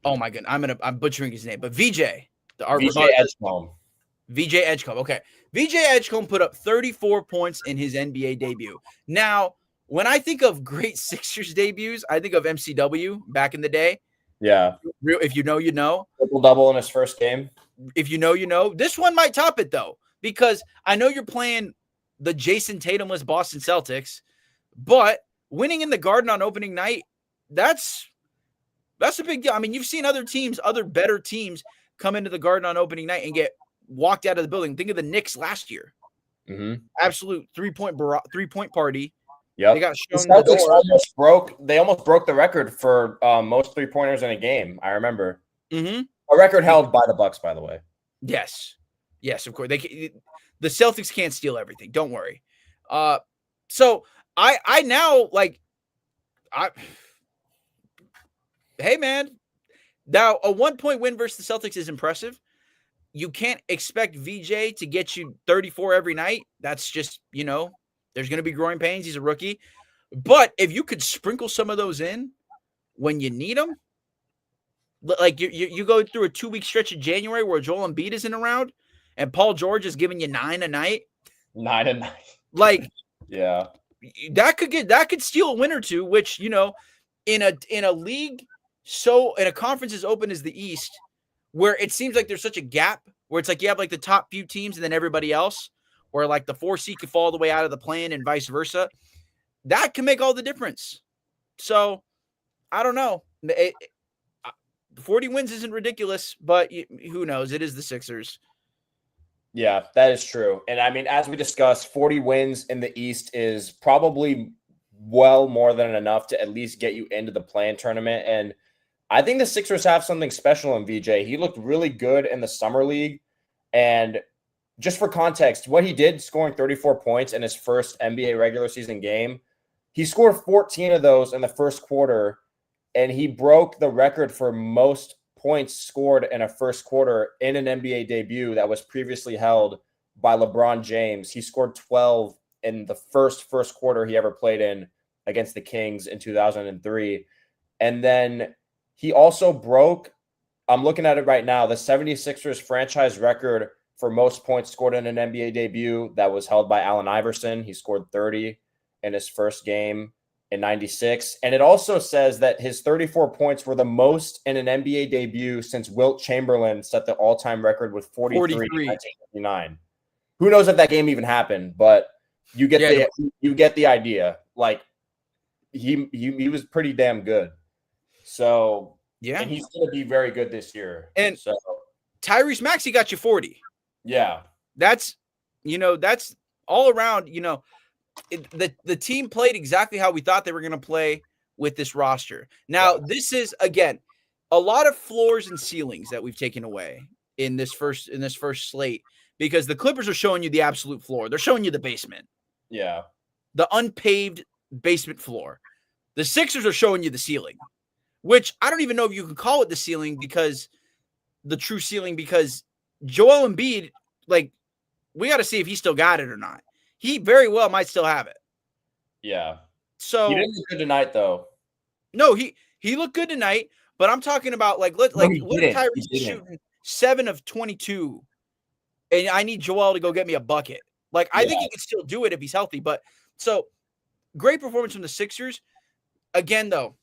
oh my goodness, I'm butchering his name, but VJ Edgecombe. VJ Edgecombe. Okay. VJ Edgecombe put up 34 points in his NBA debut. Now, when I think of great Sixers debuts, I think of MCW back in the day. Yeah. If you know, you know. Triple-double in his first game. If you know, you know. This one might top it, though, because I know you're playing the Jason Tatumless Boston Celtics, but winning in the Garden on opening night, that's a big deal. I mean, you've seen other better teams come into the Garden on opening night and get walked out of the building. Think of the Knicks last year. Mm-hmm. Absolute three-point party. Yeah, they got shown the Celtics almost broke the record for most 3-pointers in a game. I remember a record held by the Bucks, by the way. Yes, of course. The Celtics can't steal everything. Don't worry. So I now hey man, now a 1-point win versus the Celtics is impressive. You can't expect VJ to get you 34 every night. That's just there's going to be growing pains. He's a rookie. But if you could sprinkle some of those in when you need them, like you go through a 2-week stretch of January where Joel Embiid isn't around and Paul George is giving you 9 a night. 9 a night. Like, yeah, that could steal a win or two, which, in a league, in a conference as open as the East, where it seems like there's such a gap where it's like you have like the top few teams and then everybody else, where like the 4 seed could fall all the way out of the play-in and vice versa. That can make all the difference. So I don't know. 40 wins isn't ridiculous, but who knows? It is the Sixers. Yeah, that is true. And I mean, as we discussed, 40 wins in the East is probably well more than enough to at least get you into the play-in tournament. And I think the Sixers have something special in VJ. He looked really good in the summer league. And just for context, what he did, scoring 34 points in his first NBA regular season game, he scored 14 of those in the first quarter, and he broke the record for most points scored in a first quarter in an NBA debut that was previously held by LeBron James. He scored 12 in the first quarter he ever played in against the Kings in 2003. And then he also broke, I'm looking at it right now, the 76ers franchise record for most points scored in an NBA debut that was held by Allen Iverson. He scored 30 in his first game in 96. And it also says that his 34 points were the most in an NBA debut since Wilt Chamberlain set the all-time record with 43 in 1959. Who knows if that game even happened, but you get the idea. Like he was pretty damn good. So yeah, and he's going to be very good this year. And so Tyrese Maxey got you 40. Yeah, that's all around. The team played exactly how we thought they were going to play with this roster. Now, this is again a lot of floors and ceilings that we've taken away in this first slate, because the Clippers are showing you the absolute floor. They're showing you the basement. Yeah. The unpaved basement floor. The Sixers are showing you the ceiling, which I don't even know if you can call it the ceiling, because the true ceiling, because Joel Embiid, like, we got to see if he still got it or not. He very well might still have it. Yeah. So he didn't look good tonight, though. No, he looked good tonight, but I'm talking about what if Tyrese is shooting 7 of 22, and I need Joel to go get me a bucket. Like, I think he can still do it if he's healthy. But so great performance from the Sixers. Again, though,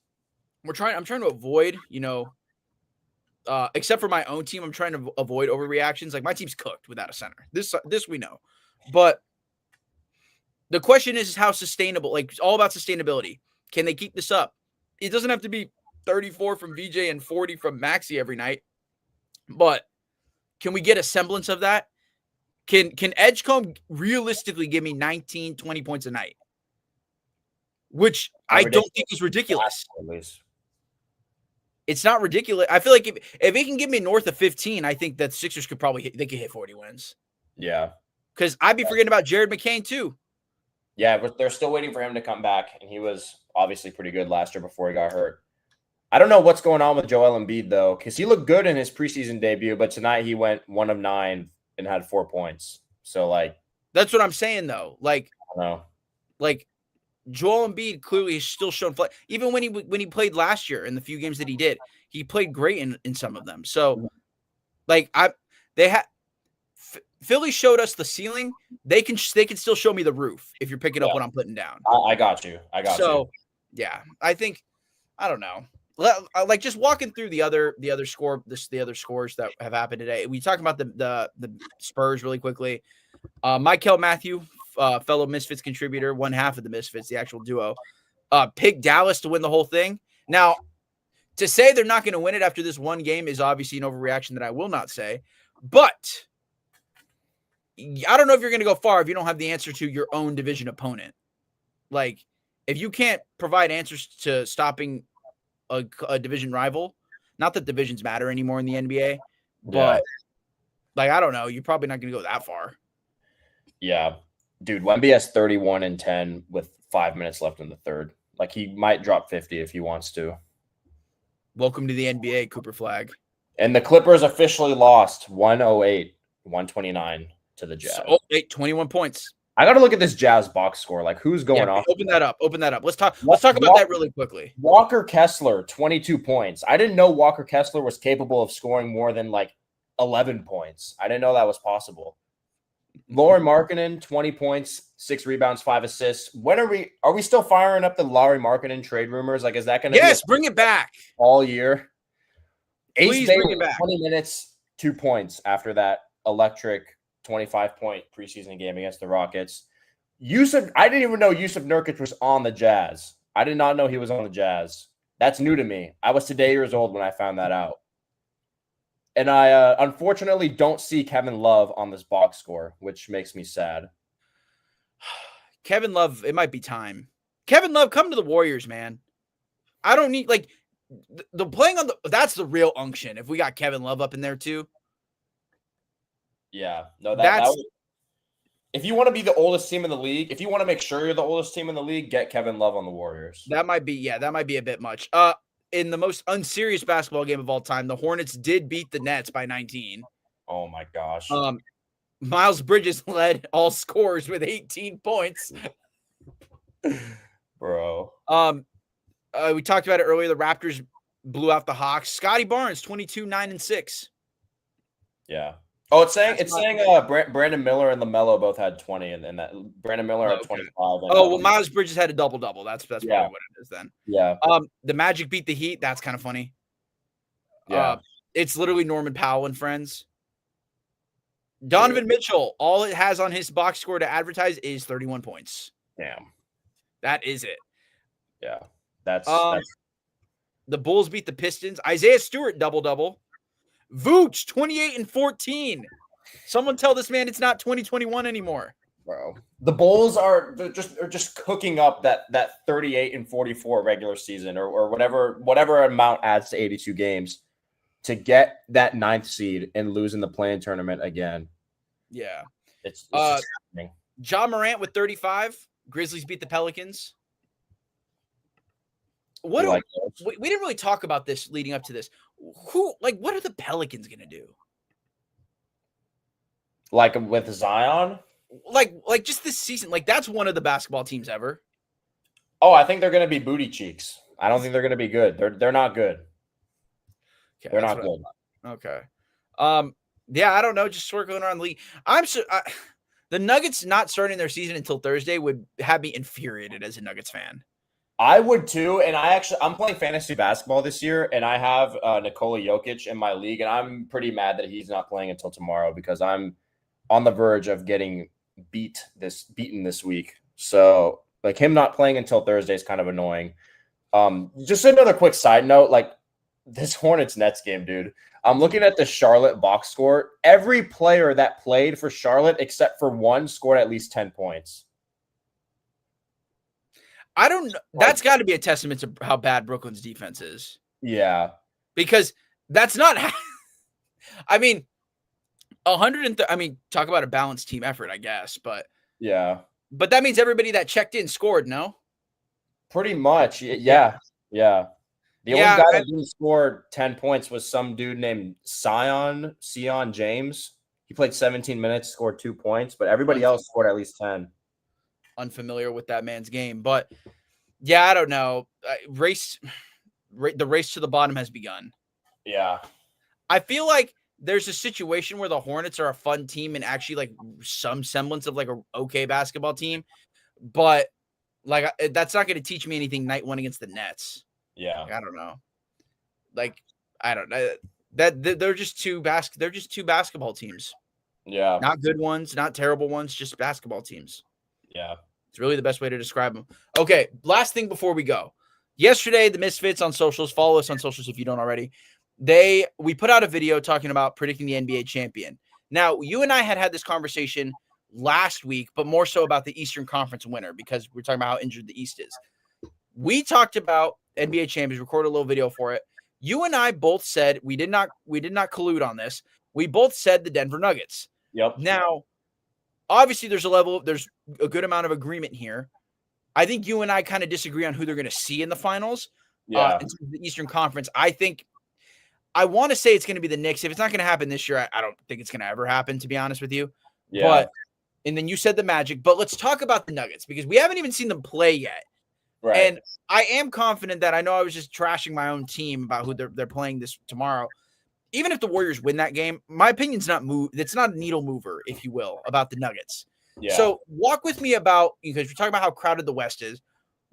I'm trying to avoid, except for my own team, I'm trying to avoid overreactions. Like, my team's cooked without a center. This we know. But the question is how sustainable, like, it's all about sustainability. Can they keep this up? It doesn't have to be 34 from VJ and 40 from Maxey every night, but can we get a semblance of that? Can Edgecombe realistically give me 19, 20 points a night? Which I don't think is ridiculous. It's not ridiculous. I feel like if he can give me north of 15, I think that Sixers could hit 40 wins. Yeah. Because I'd be forgetting about Jared McCain too. Yeah, but they're still waiting for him to come back, and he was obviously pretty good last year before he got hurt. I don't know what's going on with Joel Embiid, though, because he looked good in his preseason debut, but tonight he went 1 of 9 and had 4 points. So, like, that's what I'm saying, though. Like, I don't know. Like, Joel Embiid clearly has still shown flash. Even when he played last year in the few games that he did, he played great in some of them. So, like, Philly showed us the ceiling. They can still show me the roof if you're picking up what I'm putting down. I got you. So, yeah, I think, I don't know. Like, just walking through the other scores that have happened today. We talked about the Spurs really quickly. Michael Matthew, fellow Misfits contributor, one half of the Misfits, the actual duo, picked Dallas to win the whole thing. Now, to say they're not going to win it after this one game is obviously an overreaction that I will not say. But I don't know if you're going to go far if you don't have the answer to your own division opponent. Like, if you can't provide answers to stopping a division rival, not that divisions matter anymore in the NBA, but like, I don't know, you're probably not going to go that far. Yeah, dude, Wemby has 31 and 10 with 5 minutes left in the third. Like, he might drop 50 if he wants to. Welcome to the NBA, Cooper Flag. And the Clippers officially lost 108-129 to the Jazz. So, 21 points. I got to look at this Jazz box score. Like, who's going off? Open that up. Let's talk about that really quickly. Walker Kessler, 22 points. I didn't know Walker Kessler was capable of scoring more than like 11 points. I didn't know that was possible. Lauri Markkanen, 20 points, 6 rebounds, 5 assists. When are we still firing up the Lauri Markkanen trade rumors? Like, is that going to bring it back all year? Ace Please Bailey, bring it back. 20 minutes, 2 points after that electric 25-point preseason game against the Rockets. I didn't even know Yusuf Nurkic was on the Jazz. I did not know he was on the Jazz. That's new to me. I was today years old when I found that out. And I unfortunately don't see Kevin Love on this box score, which makes me sad. Kevin Love, it might be time. Kevin Love, come to the Warriors, man. I don't need the playing on that's the real unction. If we got Kevin Love up in there too. Yeah. No, that if you want to be the oldest team in the league, if you want to make sure you're the oldest team in the league, get Kevin Love on the Warriors. That might be a bit much. In the most unserious basketball game of all time, the Hornets did beat the Nets by 19. Oh my gosh. Miles Bridges led all scorers with 18 points. Bro. We talked about it earlier. The Raptors blew out the Hawks. Scotty Barnes, 22, 9, and 6. Yeah. Oh, it's saying Brandon Miller and LaMelo both had 20, and that Brandon Miller had 25. Well, Miles Bridges had a double-double. That's probably what it is then. Yeah. The Magic beat the Heat. That's kind of funny. Yeah. It's literally Norman Powell and friends. Donovan Mitchell, all it has on his box score to advertise is 31 points. Damn. That is it. Yeah. That's the Bulls beat the Pistons. Isaiah Stewart double-double. Vooch, 28 and 14. Someone tell this man it's not 2021 anymore. Bro. The Bulls are just cooking up that 38 and 44 regular season or whatever amount adds to 82 games to get that 9th seed and lose in the play-in tournament again. Yeah. It's just happening. Ja Morant with 35. Grizzlies beat the Pelicans. We didn't really talk about this leading up to this. What are the Pelicans going to do? Like with Zion? Like just this season. That's one of the basketball teams ever. Oh, I think they're going to be booty cheeks. I don't think they're going to be good. They're not good. Okay, they're not good. Okay. Yeah, I don't know. Just circling around the league. The Nuggets not starting their season until Thursday would have me infuriated as a Nuggets fan. I would too, and I'm playing fantasy basketball this year, and I have Nikola Jokic in my league, and I'm pretty mad that he's not playing until tomorrow because I'm on the verge of getting beaten this week. So him not playing until Thursday is kind of annoying. Just another quick side note, this Hornets Nets game, dude. I'm looking at the Charlotte box score. Every player that played for Charlotte except for one scored at least 10 points. I don't know. That's got to be a testament to how bad Brooklyn's defense is. Yeah. Because that's not I mean, talk about a balanced team effort, I guess, but yeah. But that means everybody that checked in scored, no? Pretty much. Yeah. Yeah. The only guy that didn't score 10 points was some dude named Sion James. He played 17 minutes, scored 2 points, but everybody else scored at least 10. Unfamiliar with that man's game, but yeah, I don't know. The race to the bottom has begun. Yeah. I feel like there's a situation where the Hornets are a fun team and actually some semblance of a okay basketball team, but that's not going to teach me anything night one against the Nets. Yeah. I don't know. I don't know that they're just two basketball teams. Yeah. Not good ones, not terrible ones, just basketball teams. Yeah. It's really the best way to describe them. Okay, last thing before we go. Yesterday, the Misfits on socials, follow us on socials if you don't already. We put out a video talking about predicting the NBA champion. Now, you and I had this conversation last week, but more so about the Eastern Conference winner because we're talking about how injured the East is. We talked about NBA champions, recorded a little video for it. You and I both said we did not collude on this. We both said the Denver Nuggets. Yep. Now, obviously, there's a good amount of agreement here. I think you and I kind of disagree on who they're going to see in the finals. Yeah. In the Eastern Conference, I want to say it's going to be the Knicks. If it's not going to happen this year, I don't think it's going to ever happen, to be honest with you. Yeah. And then you said the Magic. But let's talk about the Nuggets because we haven't even seen them play yet. Right. And I am confident that I know I was just trashing my own team about who they're playing this tomorrow. Even if the Warriors win that game, my opinion's it's not a needle mover, if you will, about the Nuggets. Yeah. So walk with me because we're talking about how crowded the West is.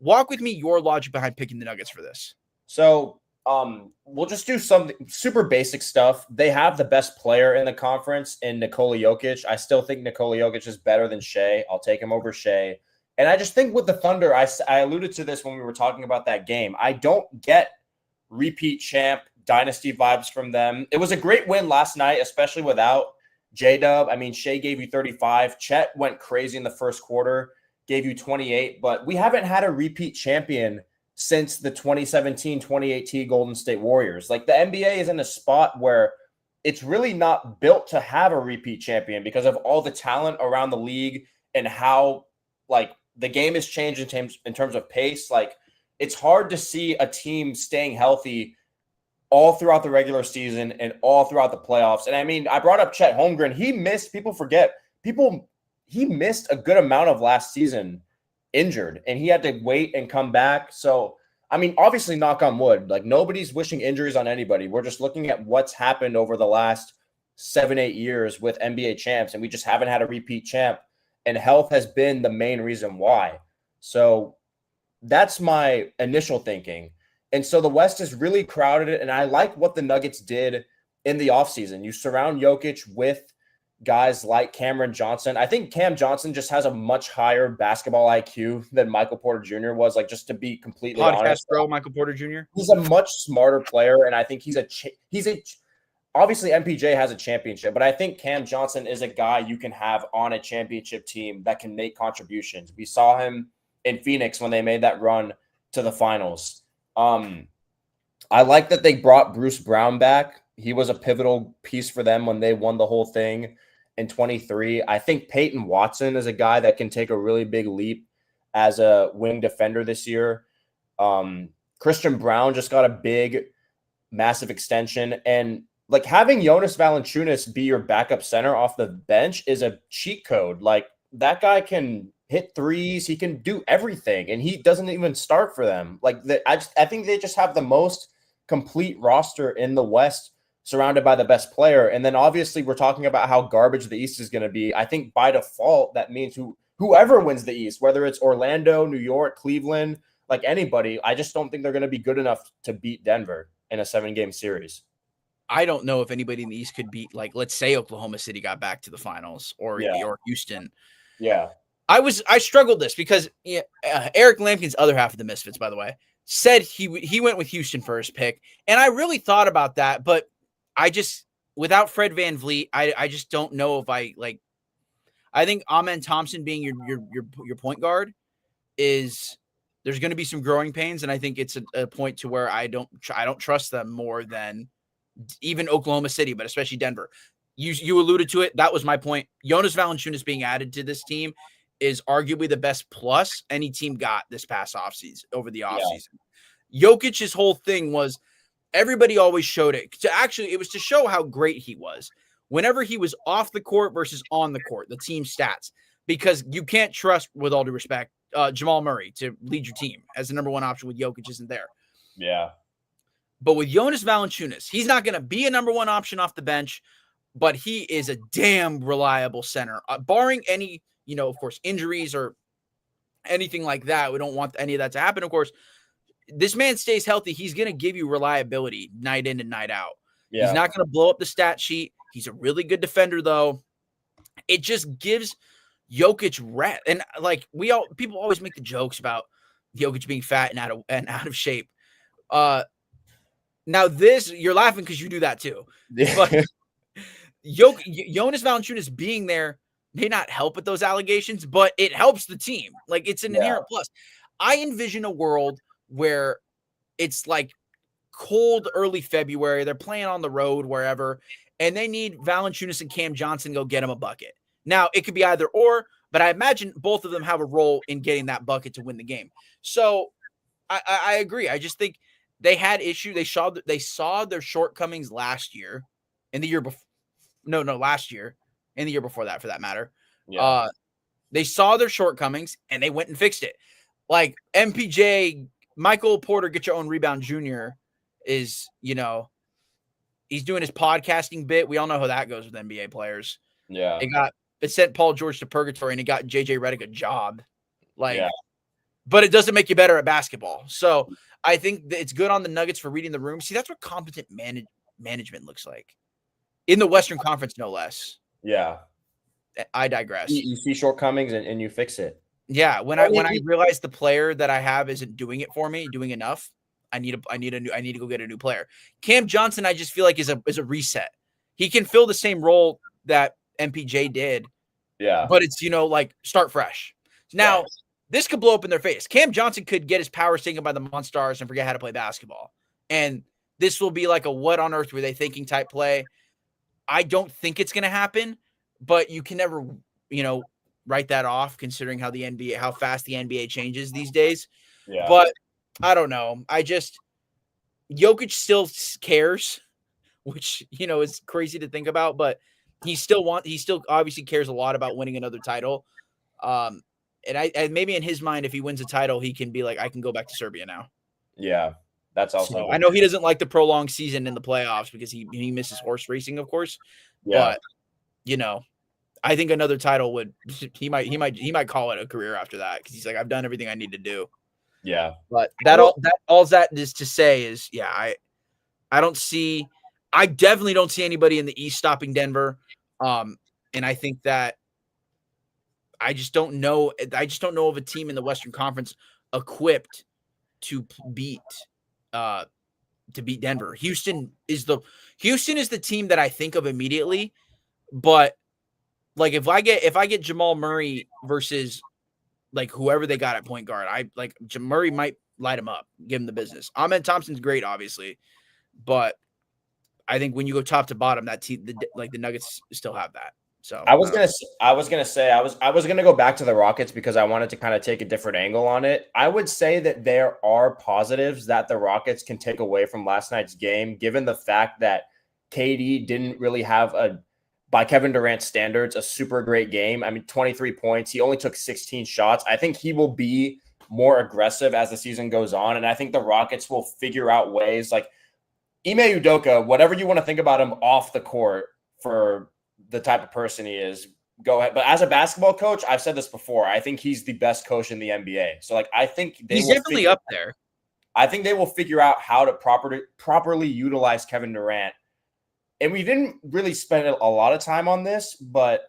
Walk with me your logic behind picking the Nuggets for this. So We'll just do some super basic stuff. They have the best player in the conference in Nikola Jokic. I still think Nikola Jokic is better than Shea. I'll take him over Shea. And I just think with the Thunder, I alluded to this when we were talking about that game. I don't get repeat champ dynasty vibes from them. It was a great win last night, especially without J-Dub. I mean, Shea gave you 35. Chet went crazy in the first quarter, gave you 28. But we haven't had a repeat champion since the 2017-2018 Golden State Warriors. Like, the NBA is in a spot where it's really not built to have a repeat champion because of all the talent around the league and how, like, the game has changed in terms of pace. Like, it's hard to see a team staying healthy all throughout the regular season and all throughout the playoffs. And I mean, I brought up Chet Holmgren. He missed he missed a good amount of last season injured, and he had to wait and come back. So, I mean, obviously, knock on wood, like, nobody's wishing injuries on anybody. We're just looking at what's happened over the last 7-8 years with NBA champs, and we just haven't had a repeat champ. And health has been the main reason why. So that's my initial thinking. And so the West is really crowded, and I like what the Nuggets did in the offseason. You surround Jokic with guys like Cameron Johnson. I think Cam Johnson just has a much higher basketball IQ than Michael Porter Jr. was, like, just to be completely honest. Bro, Michael Porter Jr. He's a much smarter player, and I think he's obviously MPJ has a championship, but I think Cam Johnson is a guy you can have on a championship team that can make contributions. We saw him in Phoenix when they made that run to the finals. I like that they brought Bruce Brown back. He was a pivotal piece for them when they won the whole thing in 23. I think Peyton Watson is a guy that can take a really big leap as a wing defender this year. Christian Brown just got a big, massive extension, and like, having Jonas Valanciunas be your backup center off the bench is a cheat code. Like, that guy can hit threes. He can do everything, and he doesn't even start for them. Like, I think they just have the most complete roster in the West, surrounded by the best player. And then obviously we're talking about how garbage the East is going to be. I think by default that means whoever wins the East, whether it's Orlando, New York, Cleveland, like anybody, I just don't think they're going to be good enough to beat Denver in a 7-game series. I don't know if anybody in the East could beat, like, let's say Oklahoma City got back to the finals, or Houston. Yeah. I struggled this because Eric Lampkin's other half of the Misfits, by the way, said he went with Houston for his pick. And I really thought about that, but I just, without Fred VanVleet, I just don't know if I think Amen Thompson being your point guard there's going to be some growing pains. And I think it's a point to where I don't trust them more than even Oklahoma City, but especially Denver. You alluded to it. That was my point. Jonas Valanciunas being added to this team is arguably the best plus any team got this past offseason, over the offseason. Yeah. Jokic's whole thing was everybody always showed it. It was to show how great he was whenever he was off the court versus on the court, the team stats, because you can't trust, with all due respect, Jamal Murray to lead your team as the number one option with Jokic isn't there. Yeah. But with Jonas Valanciunas, he's not going to be a number one option off the bench, but he is a damn reliable center. Barring any, of course, injuries or anything like that. We don't want any of that to happen, of course. This man stays healthy. He's going to give you reliability night in and night out. Yeah. He's not going to blow up the stat sheet. He's a really good defender, though. It just gives Jokic rest. And like people always make the jokes about Jokic being fat and out of shape. Now you're laughing because you do that too. Yeah. But Jonas Valanciunas being there may not help with those allegations, but it helps the team. Like, it's an inherent plus. I envision a world where it's like cold early February. They're playing on the road, wherever, and they need Valanciunas and Cam Johnson to go get them a bucket. Now, it could be either or, but I imagine both of them have a role in getting that bucket to win the game. So I agree. I just think they had issue. They saw their shortcomings last year, and the year before. No, last year, and the year before that, for that matter. Yeah. They saw their shortcomings and they went and fixed it. Like MPJ, Michael Porter, get your own rebound junior, is, he's doing his podcasting bit. We all know how that goes with NBA players. Yeah. It sent Paul George to purgatory, and it got JJ Redick a job. Like, but it doesn't make you better at basketball. So I think that it's good on the Nuggets for reading the room. See, that's what competent management looks like in the Western Conference, no less. Yeah. I digress. You see shortcomings and you fix it. Yeah, when I realize the player that I have isn't doing it for me, doing enough, I need to go get a new player. Cam Johnson, I just feel like is a reset. He can fill the same role that MPJ did. Yeah. But it's, like start fresh. Now, this could blow up in their face. Cam Johnson could get his powers taken by the Monstars and forget how to play basketball. And this will be like a what on earth were they thinking type play. I don't think it's going to happen, but you can never, write that off considering how fast the NBA changes these days. Yeah. But I don't know. Jokic still cares, which, is crazy to think about, but he still obviously cares a lot about winning another title. And maybe in his mind, if he wins a title, he can be like, I can go back to Serbia now. Yeah. That's also. So I know he doesn't like the prolonged season in the playoffs because he misses horse racing, of course. Yeah. But, I think another title he might call it a career after that because he's like, I've done everything I need to do. Yeah. But all that is to say is, I definitely don't see anybody in the East stopping Denver. And I think that I just don't know of a team in the Western Conference equipped to beat Denver. Houston is the team that I think of immediately, but like if I get Jamal Murray versus like whoever they got at point guard, Murray might light him up, give him the business. Ahmed Thompson's great, obviously, but I think when you go top to bottom, that team, the Nuggets still have that. So I was gonna go back to the Rockets because I wanted to kind of take a different angle on it. I would say that there are positives that the Rockets can take away from last night's game, given the fact that KD didn't really have by Kevin Durant's standards, a super great game. I mean, 23 points. He only took 16 shots. I think he will be more aggressive as the season goes on, and I think the Rockets will figure out ways like Ime Udoka, whatever you want to think about him off the court for the type of person he is, go ahead. But as a basketball coach, I've said this before, I think he's the best coach in the NBA. So like, I think he's definitely up there. I think they will figure out how to properly utilize Kevin Durant. And we didn't really spend a lot of time on this, but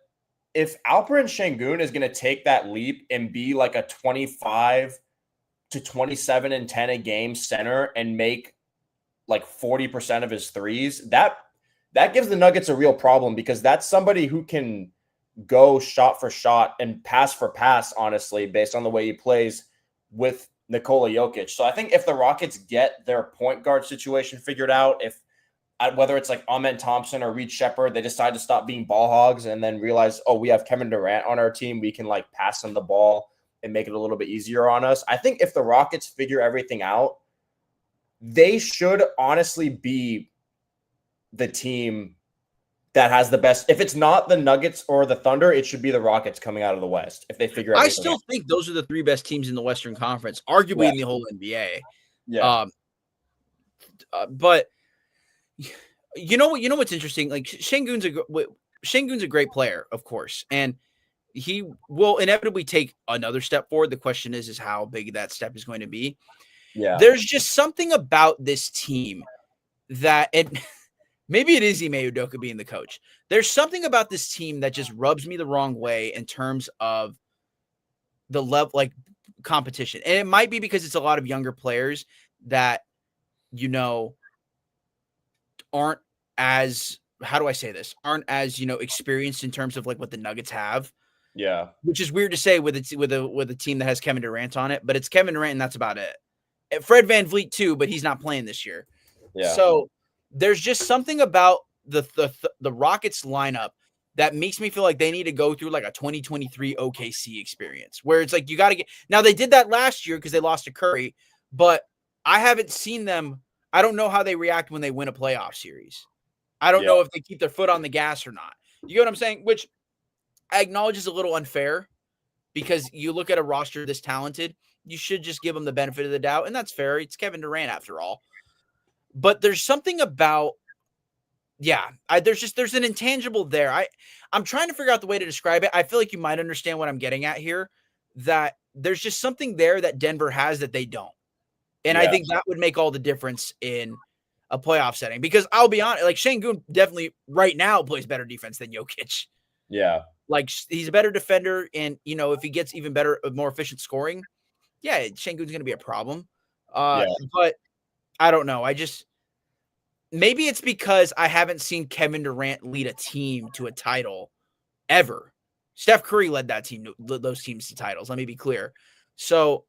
if Alperen Şengün is going to take that leap and be like a 25 to 27 and 10 a game center and make like 40% of his threes, that gives the Nuggets a real problem because that's somebody who can go shot for shot and pass for pass, honestly, based on the way he plays with Nikola Jokic. So I think if the Rockets get their point guard situation figured out, whether it's like Ahmed Thompson or Reed Shepherd, they decide to stop being ball hogs and then realize, oh, we have Kevin Durant on our team. We can like pass him the ball and make it a little bit easier on us. I think if the Rockets figure everything out, they should honestly be the team that has the best. If it's not the Nuggets or the Thunder, it should be the Rockets coming out of the West. If they figure out, I still think those are the three best teams in the Western Conference, arguably in the whole NBA. Yeah. But you know what's interesting? Like Şengün's a great player, of course, and he will inevitably take another step forward. The question is how big that step is going to be. Yeah. There's just something about this team that maybe it is Ime Udoka being the coach. There's something about this team that just rubs me the wrong way in terms of the level, like competition. And it might be because it's a lot of younger players that, aren't as, how do I say this? Aren't as, experienced in terms of like what the Nuggets have. Yeah. Which is weird to say with a team that has Kevin Durant on it, but it's Kevin Durant and that's about it. Fred VanVleet too, but he's not playing this year. Yeah. So there's just something about the Rockets lineup that makes me feel like they need to go through like a 2023 OKC experience where it's like you got to get. Now they did that last year because they lost to Curry, but I haven't seen them. I don't know how they react when they win a playoff series. I don't know if they keep their foot on the gas or not. You get what I'm saying? Which I acknowledge is a little unfair because you look at a roster this talented, you should just give them the benefit of the doubt, and that's fair. It's Kevin Durant after all. But there's something about, there's an intangible there. I'm trying to figure out the way to describe it. I feel like you might understand what I'm getting at here, that there's just something there that Denver has that they don't. And I think that would make all the difference in a playoff setting, because I'll be honest, like Şengün definitely right now plays better defense than Jokic. Yeah. Like he's a better defender. And, you know, if he gets even better, more efficient scoring, yeah, Şengün's going to be a problem. But I don't know. Maybe it's because I haven't seen Kevin Durant lead a team to a title ever. Steph Curry led those teams to titles. Let me be clear. So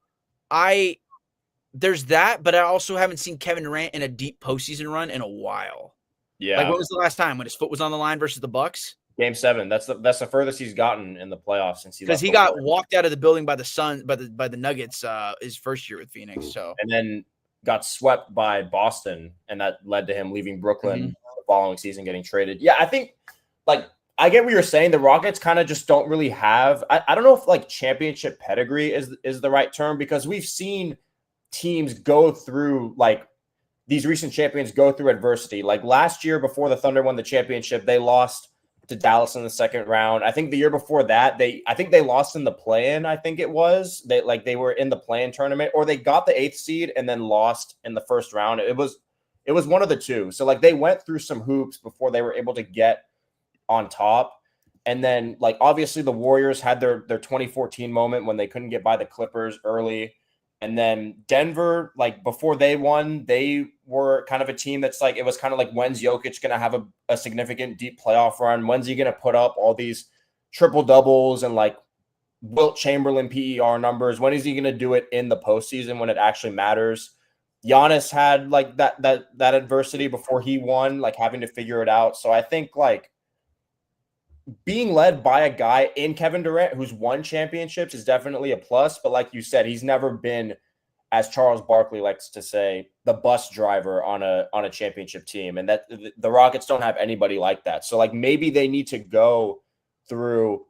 there's that, but I also haven't seen Kevin Durant in a deep postseason run in a while. Yeah. Like, when was the last time when his foot was on the line versus the Bucks? Game 7. That's the furthest he's gotten in the playoffs since because he got walked out of the building by the Nuggets his first year with Phoenix. So and then got swept by Boston, and that led to him leaving Brooklyn the following season, getting traded. Yeah, I think like I get what you're saying. The Rockets kind of just don't really have. I don't know if like championship pedigree is the right term, because we've seen teams go through like these recent champions go through adversity. Like last year, before the Thunder won the championship, they lost to Dallas in the second round. I think the year before that, I think they lost in the play-in. I think it was they were in the play-in tournament, or they got the 8th seed and then lost in the first round. It was one of the two. So like they went through some hoops before they were able to get on top. And then like obviously the Warriors had their 2014 moment when they couldn't get by the Clippers early. And then Denver, like before they won, they were kind of a team that's like, it was kind of like, when's Jokic going to have a significant deep playoff run? When's he going to put up all these triple doubles and like Wilt Chamberlain PER numbers? When is he going to do it in the postseason when it actually matters? Giannis had like that adversity before he won, like having to figure it out. So I think like being led by a guy in Kevin Durant who's won championships is definitely a plus. But like you said, he's never been, as Charles Barkley likes to say, the bus driver on a championship team. And that the Rockets don't have anybody like that. So like maybe they need to go through.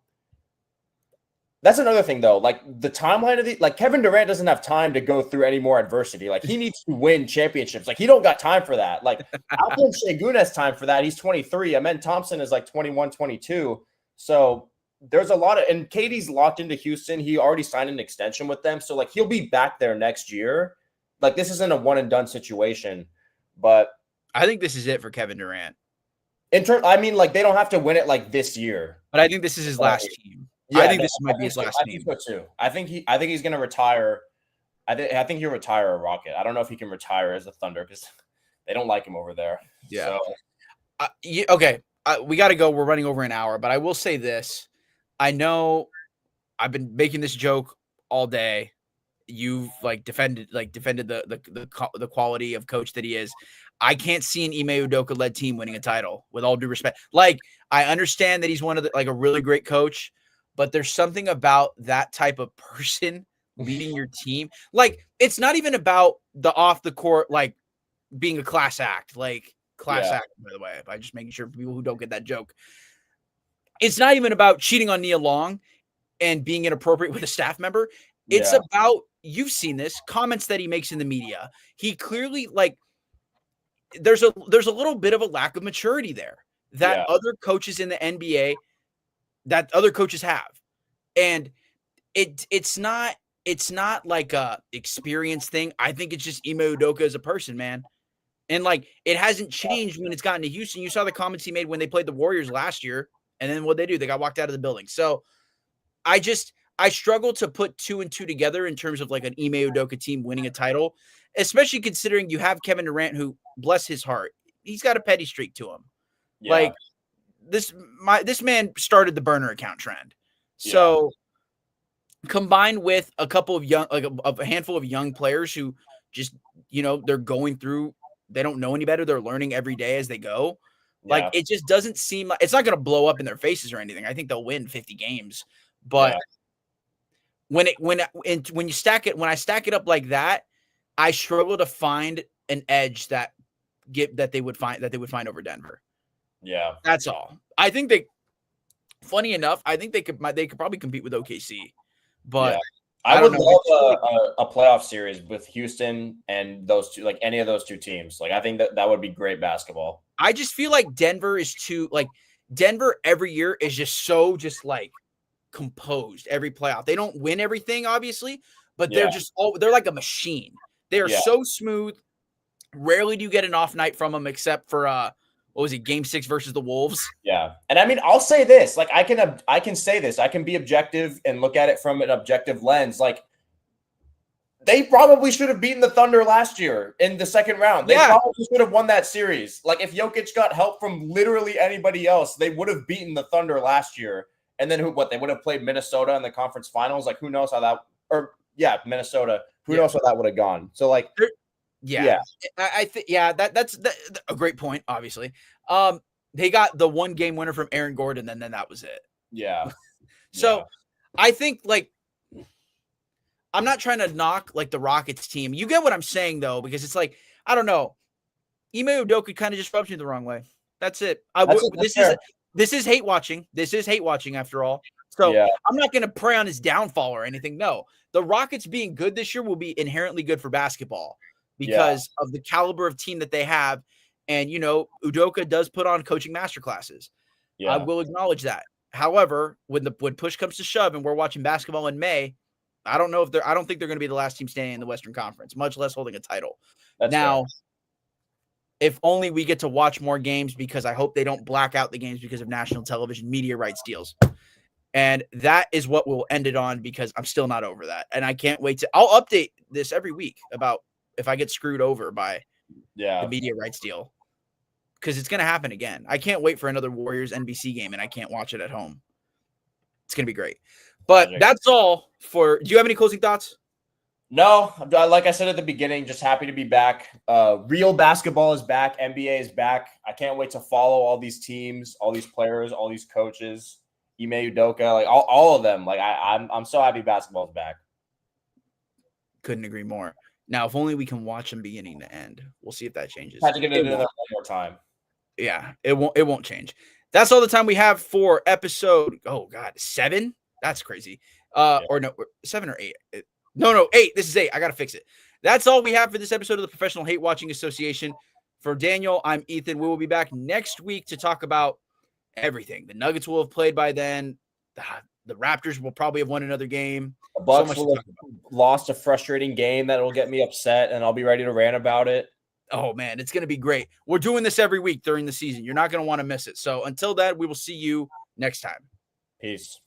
That's another thing though. Like the timeline of like Kevin Durant doesn't have time to go through any more adversity. Like he needs to win championships. Like he don't got time for that. Like Alvin Şengün has time for that. He's 23. Amen Thompson is like 21, 22. So there's a lot of, and Katie's locked into Houston. He already signed an extension with them. So like he'll be back there next year. Like this isn't a one and done situation, but I think this is it for Kevin Durant. I mean, like they don't have to win it like this year, but I think this is his last team. Yeah, I think this might be his last team. I think so too. I think he's going to retire. I think he'll retire a Rocket. I don't know if he can retire as a Thunder because they don't like him over there. Yeah. So. Okay. We got to go. We're running over an hour, but I will say this. I know I've been making this joke all day. You've defended the quality of coach that he is. I can't see an Ime Udoka led team winning a title, with all due respect. Like, I understand that he's one of a really great coach, but there's something about that type of person leading your team. Like, it's not even about the off the court, like being a class act, act, by the way, by just making sure people who don't get that joke. It's not even about cheating on Nia Long and being inappropriate with a staff member. It's about, you've seen this, comments that he makes in the media. He clearly, there's a little bit of a lack of maturity there that other coaches in the NBA, that other coaches have. And it's not like a experience thing. I think it's just Ime Udoka as a person, man. And it hasn't changed when it's gotten to Houston. You saw the comments he made when they played the Warriors last year, and then what they do, they got walked out of the building. So I struggle to put 2 and 2 together in terms of an Ime Udoka team winning a title, especially considering you have Kevin Durant, who, bless his heart, he's got a petty streak to him. Yeah. This man started the burner account trend. So combined with a couple of a handful of young players who just, they're going through, they don't know any better. They're learning every day as they go. It just doesn't seem like it's not going to blow up in their faces or anything. I think they'll win 50 games, but when I stack it up like that, I struggle to find an edge that they would find over Denver. Yeah, that's all. I think funny enough, I think they could probably compete with OKC, but I would love a playoff series with Houston and those two, any of those two teams. I think that would be great basketball. I just feel like Denver is Denver every year is just so composed every playoff. They don't win everything, obviously, but Yeah. they're like a machine. They are Yeah. so smooth. Rarely do you get an off night from them, except for what was it, Game 6 versus the Wolves? Yeah. And I mean, I'll say this, like I can say this, I can be objective and look at it from an objective lens. Like they probably should have beaten the Thunder last year in the second round. They probably should have won that series. Like if Jokic got help from literally anybody else, they would have beaten the Thunder last year. And then they would have played Minnesota in the conference finals. Like who knows how that, Minnesota. Who knows how that would have gone? So like, I think that's a great point. Obviously, they got the 1 game winner from Aaron Gordon, and then that was it. Yeah. So I think like I'm not trying to knock like the Rockets team. You get what I'm saying though, because it's like I don't know. Ime Udoka kind of just rubs me the wrong way. That's it. This is hate watching. This is hate watching after all. So I'm not going to prey on his downfall or anything. No, the Rockets being good this year will be inherently good for basketball because of the caliber of team that they have. And, you know, Udoka does put on coaching masterclasses. Yeah. I will acknowledge that. However, when push comes to shove and we're watching basketball in May, I don't think they're going to be the last team standing in the Western Conference, much less holding a title. That's now, fair. If only we get to watch more games, because I hope they don't black out the games because of national television media rights deals. And that is what we'll end it on, because I'm still not over that. And I can't wait I'll update this every week about if I get screwed over by the media rights deal, because it's going to happen again. I can't wait for another Warriors NBC game and I can't watch it at home. It's going to be great. But that's all do you have any closing thoughts? No, like I said at the beginning, just happy to be back. Real basketball is back. NBA is back. I can't wait to follow all these teams, all these players, all these coaches, Ime Udoka, like all of them. Like I'm so happy basketball is back. Couldn't agree more. Now, if only we can watch them beginning to end. We'll see if that changes. Have to get into that one more time. Yeah, it won't change. That's all the time we have for episode 7. That's crazy. Or no, 7 or 8. No, 8. This is 8. I got to fix it. That's all we have for this episode of the Professional Hate Watching Association. For Daniel, I'm Ethan. We will be back next week to talk about everything. The Nuggets will have played by then. The Raptors will probably have won another game. The Bucks will have lost a frustrating game that will get me upset, and I'll be ready to rant about it. Oh, man, it's going to be great. We're doing this every week during the season. You're not going to want to miss it. So until then, we will see you next time. Peace.